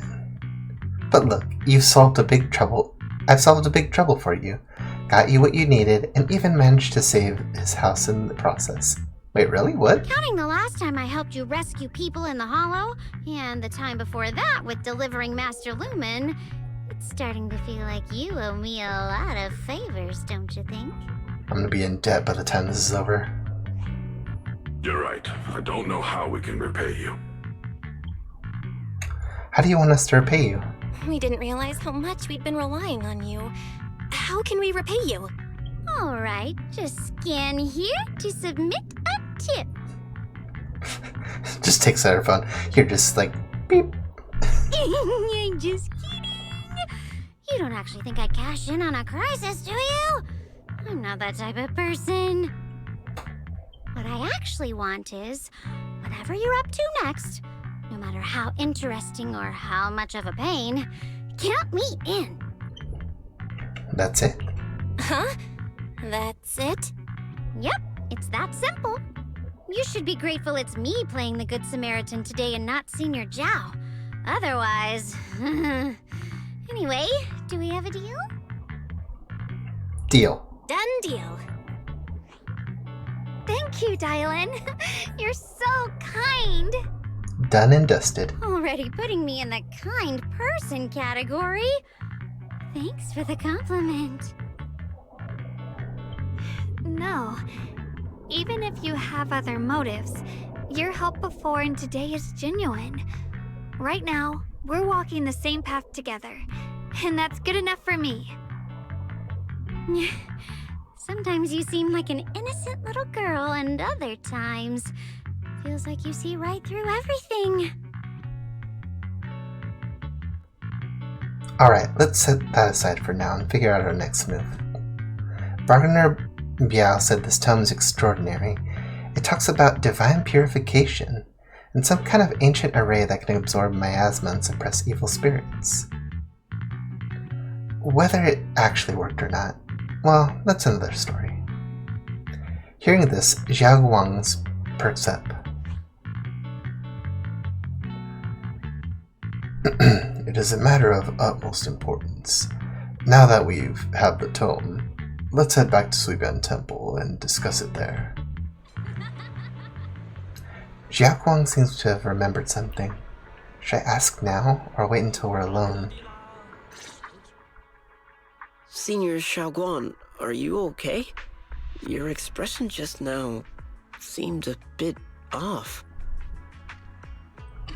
A: But look, you've solved a big trouble. I've solved a big trouble for you. Got you what you needed, and even managed to save his house in the process. Wait, really? What?
H: Counting the last time I helped you rescue people in the Hollow, and the time before that with delivering Master Lumen, it's starting to feel like you owe me a lot of favors, don't you think?
A: I'm gonna be in debt by the time this is over.
M: You're right. I don't know how we can repay you.
A: How do you want us to repay you?
F: We didn't realize how much we'd been relying on you. How can we repay you?
H: Alright, just scan here to submit a tip.
A: Just takes out her phone. Here, just like, beep.
H: I'm just kidding. You don't actually think I cash in on a crisis, do you? I'm not that type of person. What I actually want is, whatever you're up to next, no matter how interesting or how much of a pain, count me in.
A: That's it?
F: Huh? That's it?
H: Yep, it's that simple. You should be grateful it's me playing the Good Samaritan today and not Senior Zhao. Otherwise... Anyway, do we have a deal?
A: Deal.
F: Done deal.
H: Thank you, Dylan. You're so kind.
A: Done and dusted.
H: Already putting me in the kind person category. Thanks for the compliment. No. Even if you have other motives, your help before and today is genuine. Right now, we're walking the same path together, and that's good enough for me. Sometimes you seem like an innocent little girl, and other times, feels like you see right through everything.
A: Alright, let's set that aside for now and figure out our next move. Bargainer Biao said this tome is extraordinary. It talks about divine purification and some kind of ancient array that can absorb miasma and suppress evil spirits. Whether it actually worked or not, well, that's another story. Hearing this, Xiao Guang's perks up. It is a matter of utmost importance. Now that we've had the tome, let's head back to Suiban Temple and discuss it there. Xiao Guang seems to have remembered something. Should I ask now, or wait until we're alone?
K: Senior Xiaoguang, are you okay? Your expression just now seemed a bit off.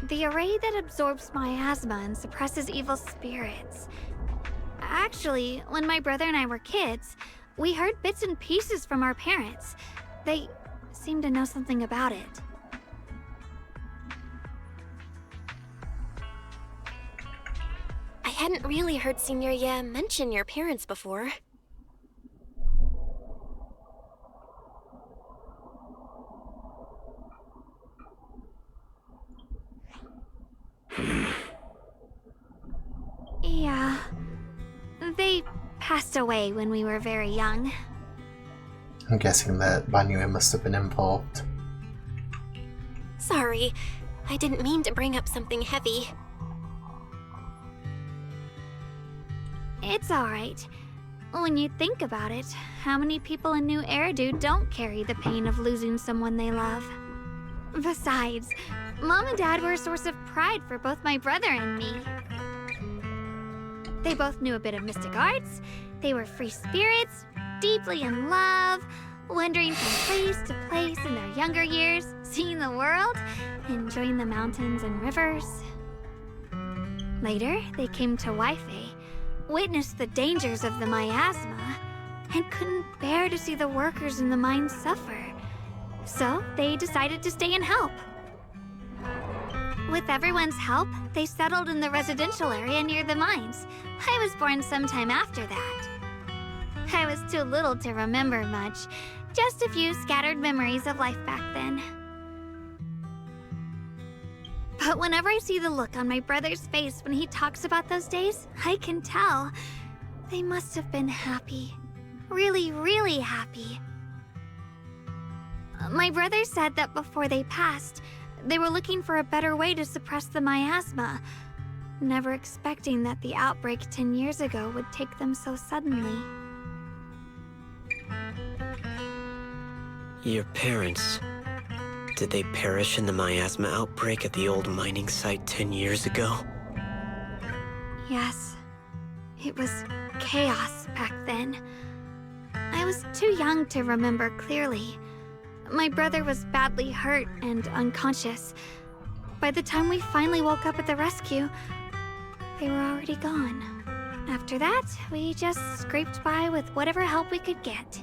C: The array that absorbs miasma and suppresses evil spirits. Actually, when my brother and I were kids, we heard bits and pieces from our parents. They seemed to know something about it.
F: I hadn't really heard Senior Ye mention your parents before.
C: Yeah. They passed away when we were very young.
A: I'm guessing that Banyue must have been involved.
F: Sorry, I didn't mean to bring up something heavy.
C: It's alright. When you think about it, how many people in New Eridu don't carry the pain of losing someone they love? Besides, Mom and Dad were a source of pride for both my brother and me. They both knew a bit of mystic arts, they were free spirits, deeply in love, wandering from place to place in their younger years, seeing the world, enjoying the mountains and rivers. Later, they came to Waifei, witnessed the dangers of the miasma, and couldn't bear to see the workers in the mines suffer. So they decided to stay and help. With everyone's help, they settled in the residential area near the mines. I was born sometime after that. I was too little to remember much, just a few scattered memories of life back then. But whenever I see the look on my brother's face when he talks about those days, I can tell they must have been happy. Really, really happy. My brother said that before they passed, they were looking for a better way to suppress the miasma, never expecting that the outbreak 10 years ago would take them so suddenly.
K: Your parents, did they perish in the miasma outbreak at the old mining site 10 years ago?
C: Yes. It was chaos back then. I was too young to remember clearly. My brother was badly hurt and unconscious. By the time we finally woke up at the rescue, they were already gone. After that, we just scraped by with whatever help we could get.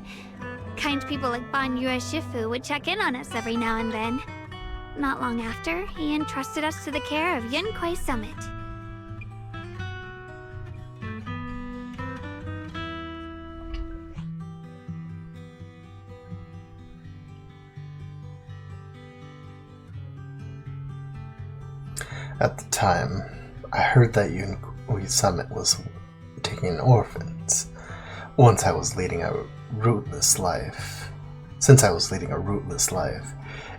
C: Kind people like Banyue Shifu would check in on us every now and then. Not long after, he entrusted us to the care of Yunquei Summit.
A: At the time, I heard that Yunquei Summit was taking in orphans. Since I was leading a rootless life,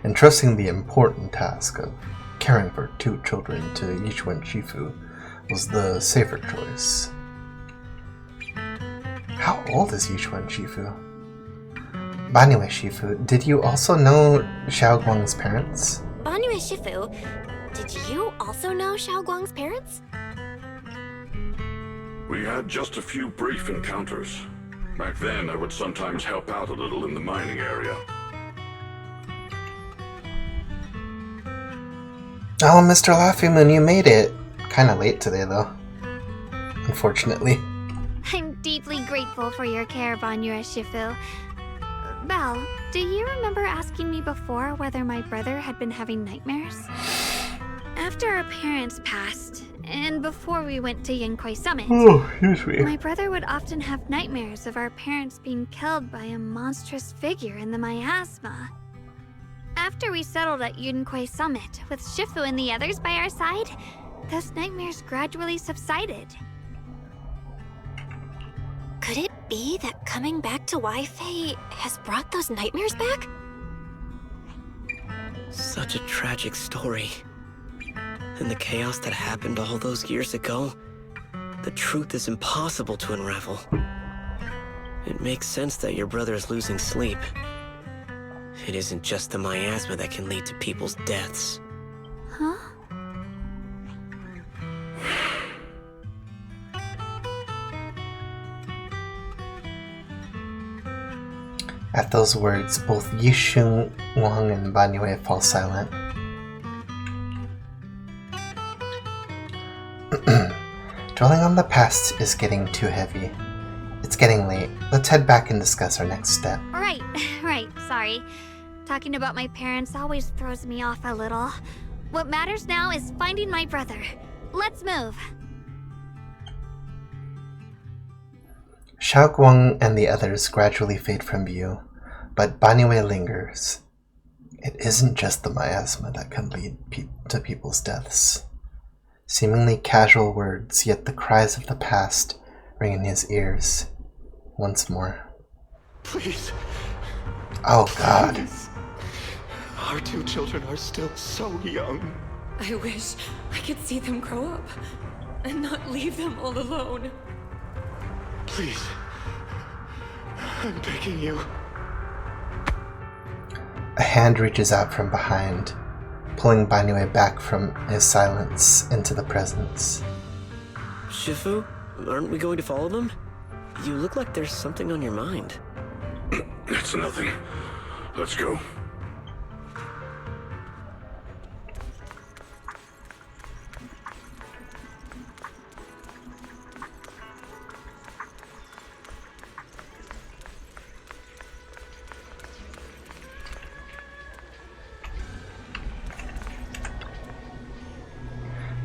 A: entrusting the important task of caring for 2 children to Yichuan Shifu was the safer choice. How old is Yichuan Shifu? Banyue Shifu, did you also know Xiaoguang's parents?
F: Banyue Shifu, did you also know Xiaoguang's parents?
M: We had just a few brief encounters. Back then, I would sometimes help out a little in the mining area.
A: Oh, Mr. Laughing Moon, you made it. Kinda late today, though. Unfortunately.
C: I'm deeply grateful for your care, Banyue Shifu. Belle, do you remember asking me before whether my brother had been having nightmares? After our parents passed, and before we went to Yunquei Summit, my brother would often have nightmares of our parents being killed by a monstrous figure in the miasma. After we settled at Yunquei Summit, with Shifu and the others by our side, those nightmares gradually subsided.
F: Could it be that coming back to Waifei has brought those nightmares back?
K: Such a tragic story. And the chaos that happened all those years ago, the truth is impossible to unravel. It makes sense that your brother is losing sleep. It isn't just the miasma that can lead to people's deaths.
C: Huh?
A: At those words, both Yishun Wang and Banyue fall silent. Dwelling on the past is getting too heavy. It's getting late. Let's head back and discuss our next step.
C: Right, sorry. Talking about my parents always throws me off a little. What matters now is finding my brother. Let's move.
A: Xiaoguang and the others gradually fade from view, but Banyue lingers. It isn't just the miasma that can lead to people's deaths. Seemingly casual words, yet the cries of the past ring in his ears. Once more.
Q: Please.
A: Oh God.
Q: Please. Our two children are still so young.
R: I wish I could see them grow up and not leave them all alone.
Q: Please. I'm begging you.
A: A hand reaches out from behind, pulling Banyue back from his silence into the presence.
K: Shifu, aren't we going to follow them? You look like there's something on your mind.
M: It's nothing. Let's go.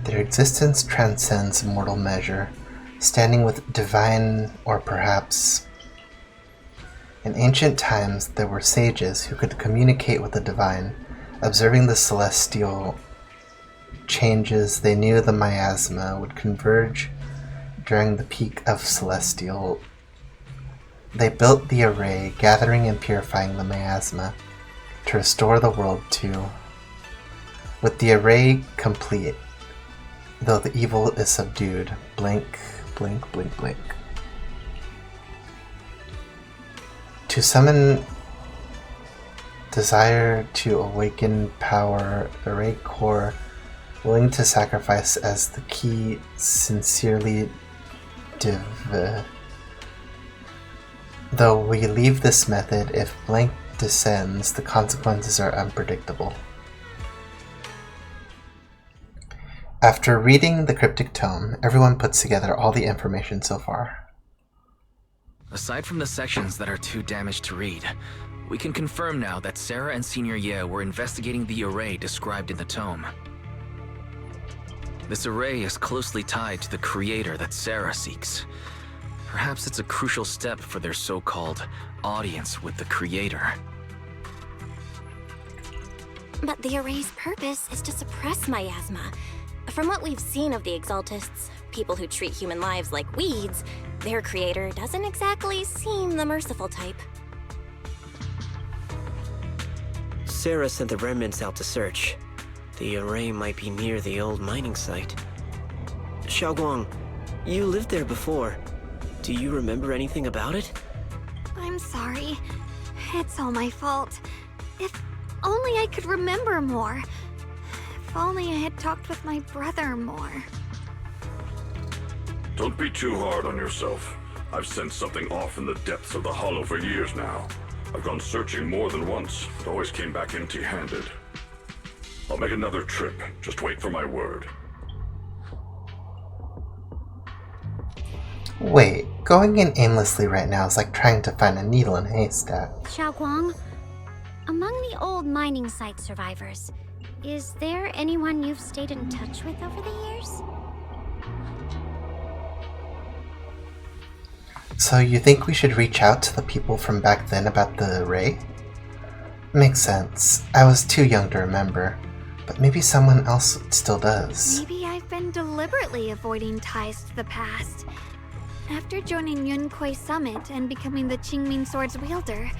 A: Their existence transcends mortal measure, standing with divine, or perhaps... In ancient times, there were sages who could communicate with the divine. Observing the celestial changes, they knew the miasma would converge during the peak of celestial. They built the array, gathering and purifying the miasma to restore the world to. With the array complete, though the evil is subdued, blink, blink, blink, blink. To summon desire to awaken power, array core, willing to sacrifice as the key, sincerely div. Though we leave this method, if blank descends, the consequences are unpredictable. After reading the cryptic tome, everyone puts together all the information so far.
G: Aside from the sections that are too damaged to read, we can confirm now that Sarah and Senior Ye were investigating the array described in the tome. This array is closely tied to the creator that Sarah seeks. Perhaps it's a crucial step for their so-called audience with the creator.
F: But the array's purpose is to suppress miasma. From what we've seen of the Exaltists, people who treat human lives like weeds, their creator doesn't exactly seem the merciful type.
K: Sarah sent the remnants out to search. The array might be near the old mining site. Xiaoguang, you lived there before. Do you remember anything about it?
C: I'm sorry. It's all my fault. If only I could remember more. If only I had talked with my brother more.
M: Don't be too hard on yourself. I've sensed something off in the depths of the hollow for years now. I've gone searching more than once, but always came back empty-handed. I'll make another trip. Just wait for my word.
A: Wait, going in aimlessly right now is like trying to find a needle in a haystack.
H: Xiaoguang, among the old mining site survivors, is there anyone you've stayed in touch with over the years?
A: So you think we should reach out to the people from back then about the array? Makes sense. I was too young to remember, but maybe someone else still does.
C: Maybe I've been deliberately avoiding ties to the past. After joining Yunkuei Summit and becoming the Qingming Sword's wielder,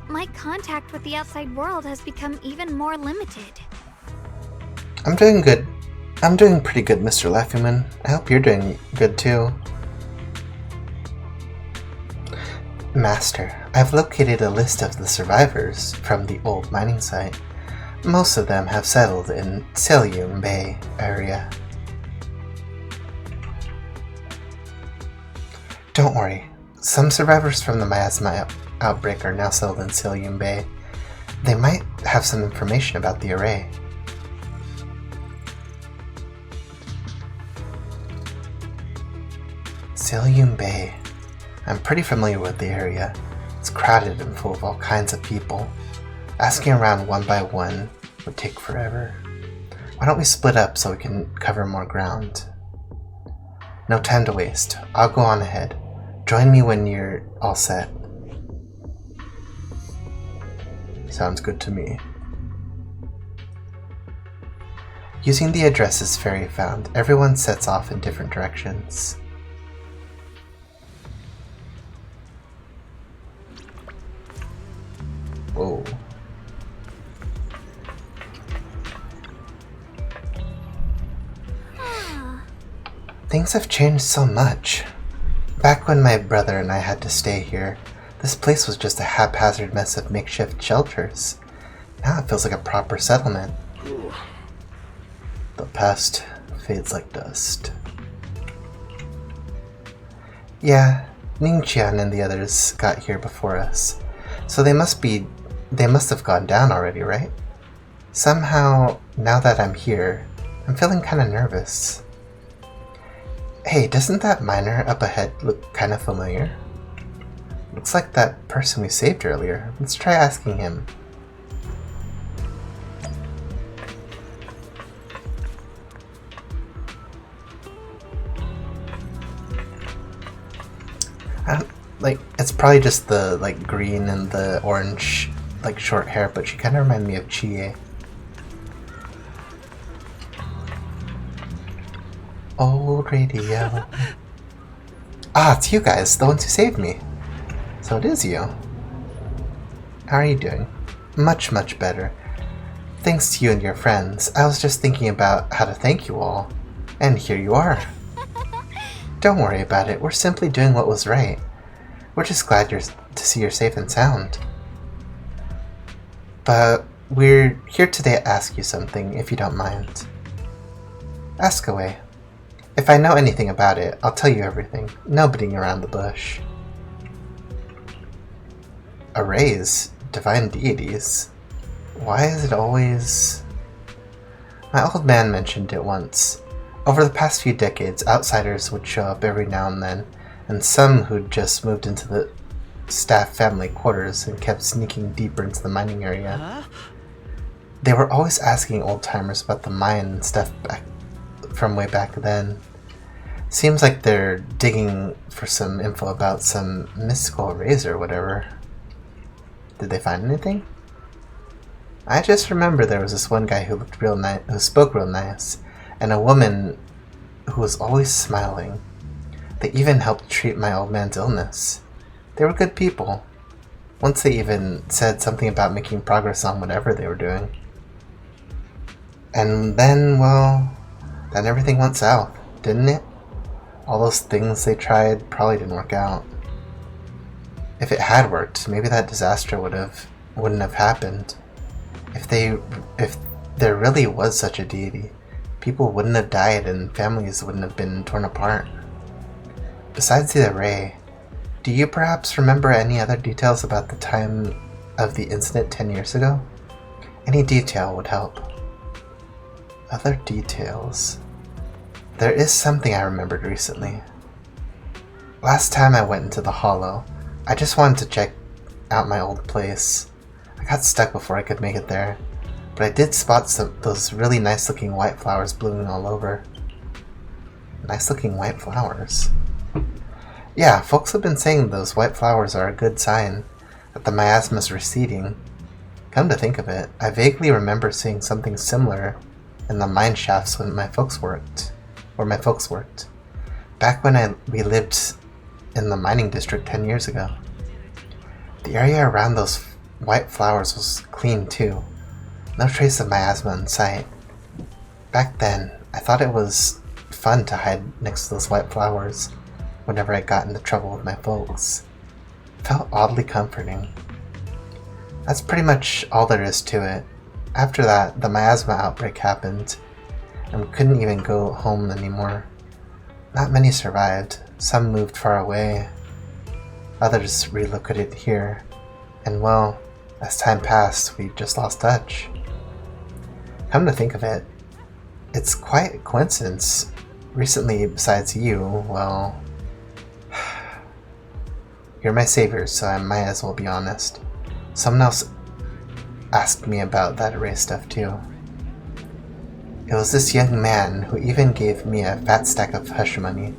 C: my contact with the outside world has become even more limited.
A: I'm doing good. I'm doing pretty good, Mr. Laffyman. I hope you're doing good too. Master, I've located a list of the survivors from the old mining site. Most of them have settled in Selyun Bay area. Don't worry, some survivors from the miasma outbreak are now settled in Silyum Bay. They might have some information about the array. Silyum Bay. I'm pretty familiar with the area. It's crowded and full of all kinds of people. Asking around one by one would take forever. Why don't we split up so we can cover more ground? No time to waste. I'll go on ahead. Join me when you're all set. Sounds good to me. Using the addresses Fairy found, everyone sets off in different directions. Whoa. Things have changed so much. Back when my brother and I had to stay here, this place was just a haphazard mess of makeshift shelters. Now it feels like a proper settlement. The past fades like dust. Yeah, Ningqian and the others got here before us, so they must have gone down already, right? Somehow, now that I'm here, I'm feeling kind of nervous. Hey, doesn't that miner up ahead look kind of familiar? Looks like that person we saved earlier. Let's try asking him. It's probably just the green and the orange short hair, but she kind of reminded me of Chie. Old radio. Ah, it's you guys, the ones who saved me. So it is you. How are you doing? Much, much better. Thanks to you and your friends. I was just thinking about how to thank you all. And here you are. Don't worry about it. We're simply doing what was right. We're just glad to see you're safe and sound. But we're here today to ask you something, if you don't mind. Ask away. If I know anything about it, I'll tell you everything. No beating around the bush. Arrays? Divine deities? Why is it always... My old man mentioned it once. Over the past few decades, outsiders would show up every now and then, and some who'd just moved into the staff family quarters and kept sneaking deeper into the mining area. They were always asking old-timers about the mine and stuff from way back then. Seems like they're digging for some info about some mystical arrays or whatever. Did they find anything? I just remember there was this one guy who looked real nice, who spoke real nice, and a woman who was always smiling. They even helped treat my old man's illness. They were good people. Once they even said something about making progress on whatever they were doing. And then, well, then everything went south, didn't it? All those things they tried probably didn't work out. If it had worked, maybe that disaster wouldn't have happened. If there really was such a deity, people wouldn't have died and families wouldn't have been torn apart. Besides the array, do you perhaps remember any other details about the time of the incident 10 years ago? Any detail would help. Other details. There is something I remembered recently. Last time I went into the Hollow, I just wanted to check out my old place. I got stuck before I could make it there, but I did spot those really nice looking white flowers blooming all over. Nice looking white flowers. Yeah, folks have been saying those white flowers are a good sign that the miasma's receding. Come to think of it, I vaguely remember seeing something similar in the mine shafts when my folks worked. Back when we lived in the mining district 10 years ago. The area around those white flowers was clean too. No trace of miasma in sight. Back then, I thought it was fun to hide next to those white flowers whenever I got into trouble with my folks. It felt oddly comforting. That's pretty much all there is to it. After that, the miasma outbreak happened, and we couldn't even go home anymore. Not many survived. Some moved far away. Others relocated here. And well, as time passed, we just lost touch. Come to think of it, it's quite a coincidence. Recently, besides you, well, you're my savior, so I might as well be honest. Someone else asked me about that array stuff too. It was this young man who even gave me a fat stack of hush money,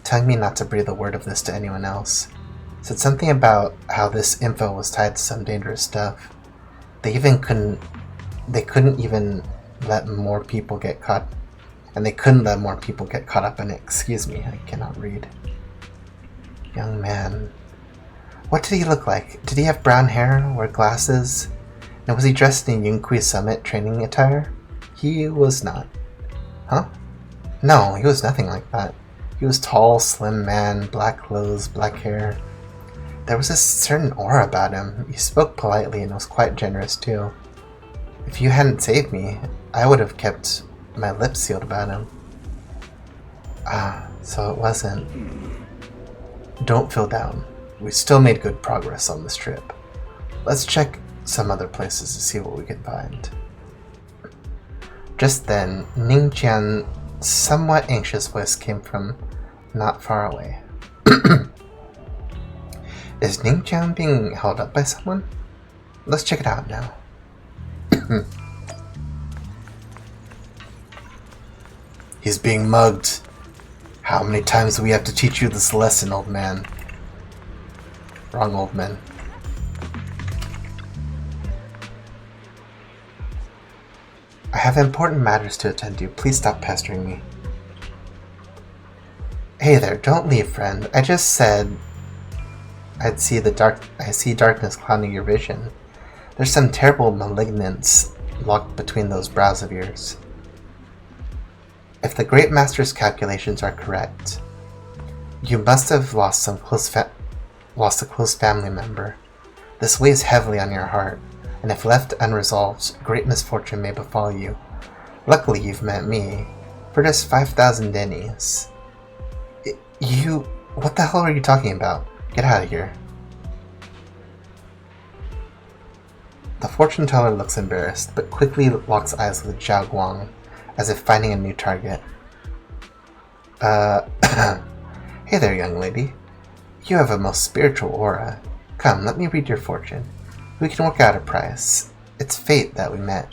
A: telling me not to breathe a word of this to anyone else. Said something about how this info was tied to some dangerous stuff. They couldn't even let more people get caught, and they couldn't let more people get caught up in it. Excuse me, I cannot read. Young man. What did he look like? Did he have brown hair, wear glasses? And was he dressed in Yunkui Summit training attire? He was not. Huh? No, he was nothing like that. He was tall, slim man, black clothes, black hair. There was a certain aura about him. He spoke politely and was quite generous too. If you hadn't saved me, I would have kept my lips sealed about him. Ah, so it wasn't. Don't feel down. We still made good progress on this trip. Let's check some other places to see what we can find. Just then, Ning Qian's somewhat anxious voice came from not far away. Is Ning Qian being held up by someone? Let's check it out now. He's being mugged. How many times do we have to teach you this lesson, old man? Wrong, old man. I have important matters to attend to. Please stop pestering me. Hey there, don't leave, friend. I just said I see darkness clouding your vision. There's some terrible malignance locked between those brows of yours. If the Great Master's calculations are correct, you must have lost a close family member. This weighs heavily on your heart, and if left unresolved, great misfortune may befall you. Luckily, you've met me for just 5,000 dennies. What the hell are you talking about? Get out of here. The fortune teller looks embarrassed, but quickly locks eyes with Zhao Guang, as if finding a new target. Hey there, young lady. You have a most spiritual aura. Come, let me read your fortune. We can work out a price. It's fate that we met.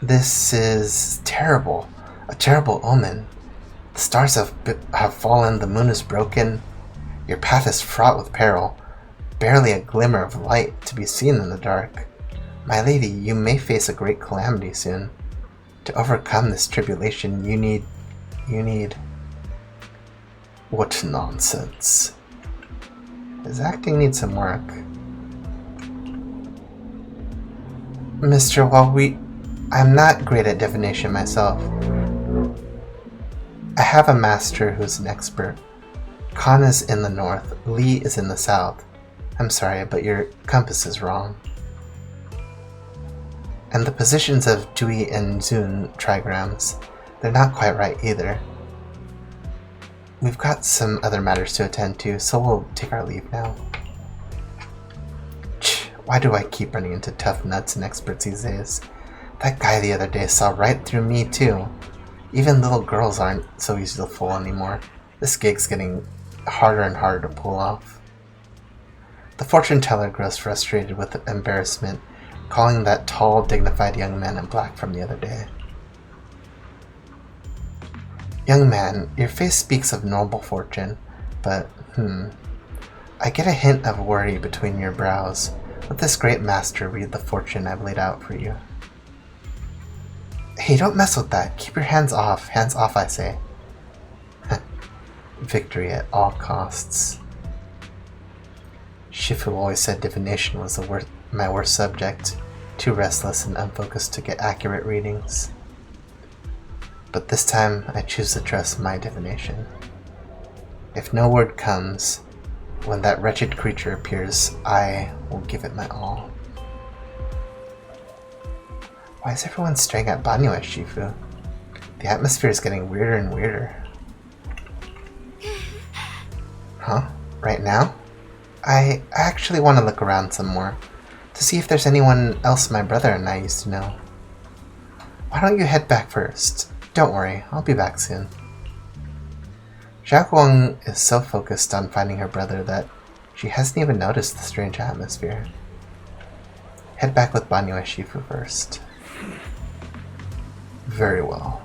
A: This is terrible. A terrible omen. The stars have fallen, the moon is broken. Your path is fraught with peril. Barely a glimmer of light to be seen in the dark. My lady, you may face a great calamity soon. To overcome this tribulation, you need... What nonsense. His acting needs some work. Mr. I'm not great at divination myself. I have a master who's an expert. Khan is in the north, Li is in the south. I'm sorry, but your compass is wrong. And the positions of Dui and Zun trigrams, they're not quite right either. We've got some other matters to attend to, so we'll take our leave now. Why do I keep running into tough nuts and experts these days? That guy the other day saw right through me too. Even little girls aren't so easy to fool anymore. This gig's getting harder and harder to pull off. The fortune teller grows frustrated with embarrassment, calling that tall, dignified young man in black from the other day. Young man, your face speaks of noble fortune, but, I get a hint of worry between your brows. Let this great master read the fortune I've laid out for you. Hey, don't mess with that. Keep your hands off. Hands off, I say. Victory at all costs. Shifu always said divination was my worst subject. Too restless and unfocused to get accurate readings. But this time, I choose to trust my divination. If no word comes, when that wretched creature appears, I will give it my all. Why is everyone staring at Banyo as Shifu? The atmosphere is getting weirder and weirder. Huh? Right now? I actually want to look around some more, to see if there's anyone else my brother and I used to know. Why don't you head back first? Don't worry, I'll be back soon. Xiaoguang is so focused on finding her brother that she hasn't even noticed the strange atmosphere. Head back with Banyu and Shifu first. Very well.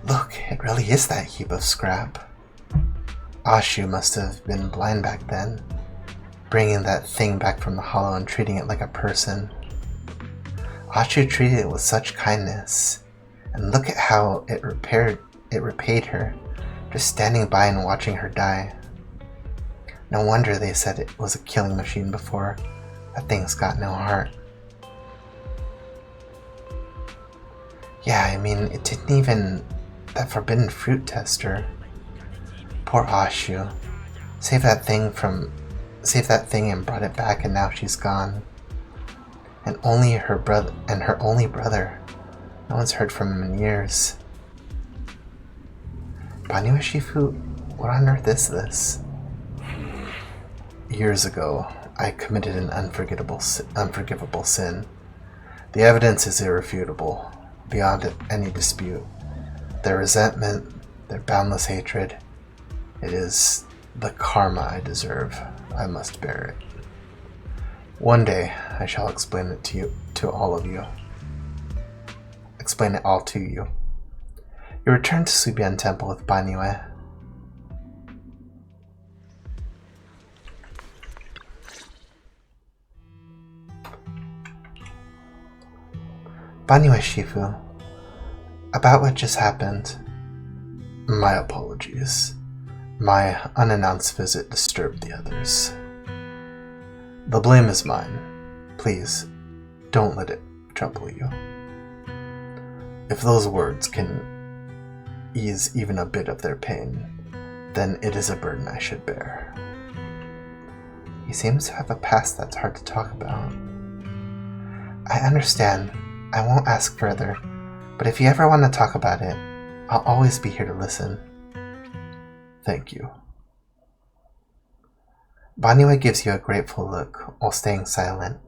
A: Look, it really is that heap of scrap. Ashu must have been blind back then, bringing that thing back from the hollow and treating it like a person. Ashu treated it with such kindness, and look at how it repaid her, just standing by and watching her die. No wonder they said it was a killing machine before. That thing's got no heart. Yeah, I mean, it didn't even... that forbidden fruit tester. Poor Ashu. Saved that thing and brought it back, and now she's gone. And only her brother, and her only brother. No one's heard from him in years. Banyu and Shifu, what on earth is this? Years ago, I committed an unforgivable sin. The evidence is irrefutable, beyond any dispute. Their resentment, their boundless hatred, it is the karma I deserve. I must bear it. One day, I shall explain it to all of you. Explain it all to you. You return to Subian Temple with Banyue. Banyue Shifu, about what just happened, my apologies. My unannounced visit disturbed the others. The blame is mine. Please, don't let it trouble you. If those words can ease even a bit of their pain, then it is a burden I should bear. He seems to have a past that's hard to talk about. I understand. I won't ask further, but if you ever want to talk about it, I'll always be here to listen. Thank you. Banyue gives you a grateful look while staying silent.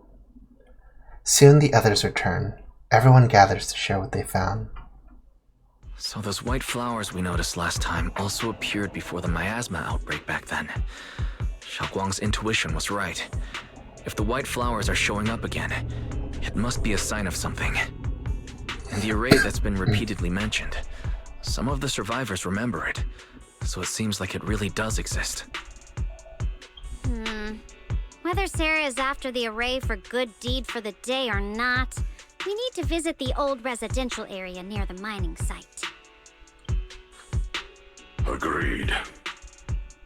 A: Soon the others return. Everyone gathers to share what they found.
G: So those white flowers we noticed last time also appeared before the miasma outbreak back then. Xiaoguang's intuition was right. If the white flowers are showing up again, it must be a sign of something. And the array that's been repeatedly mentioned, some of the survivors remember it, so it seems like it really does exist.
H: Whether Sarah is after the array for good deed for the day or not, we need to visit the old residential area near the mining site.
M: Agreed.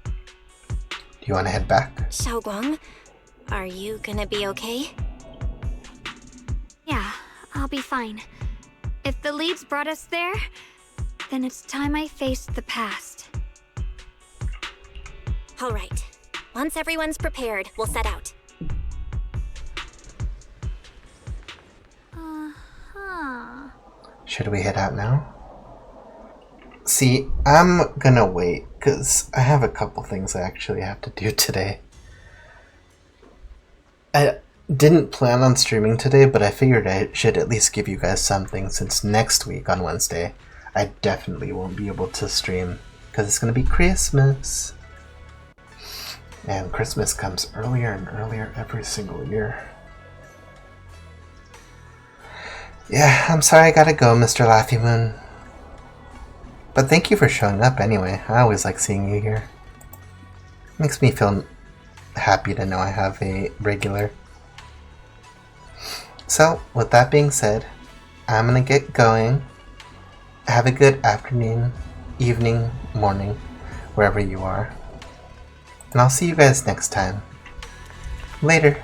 A: Do you want to head back?
F: Xiaoguang, are you gonna be okay?
C: Yeah, I'll be fine. If the leads brought us there, then it's time I faced the past.
F: All right. Once everyone's prepared, we'll set out.
A: Should we head out now? See, I'm gonna wait, because I have a couple things I actually have to do today. I didn't plan on streaming today, but I figured I should at least give you guys something, since next week on Wednesday, I definitely won't be able to stream, because it's gonna be Christmas. And Christmas comes earlier and earlier every single year. Yeah, I'm sorry I gotta go, Mr. Laffy Moon. But thank you for showing up anyway. I always like seeing you here. Makes me feel happy to know I have a regular. So, with that being said, I'm gonna get going. Have a good afternoon, evening, morning, wherever you are. And I'll see you guys next time. Later.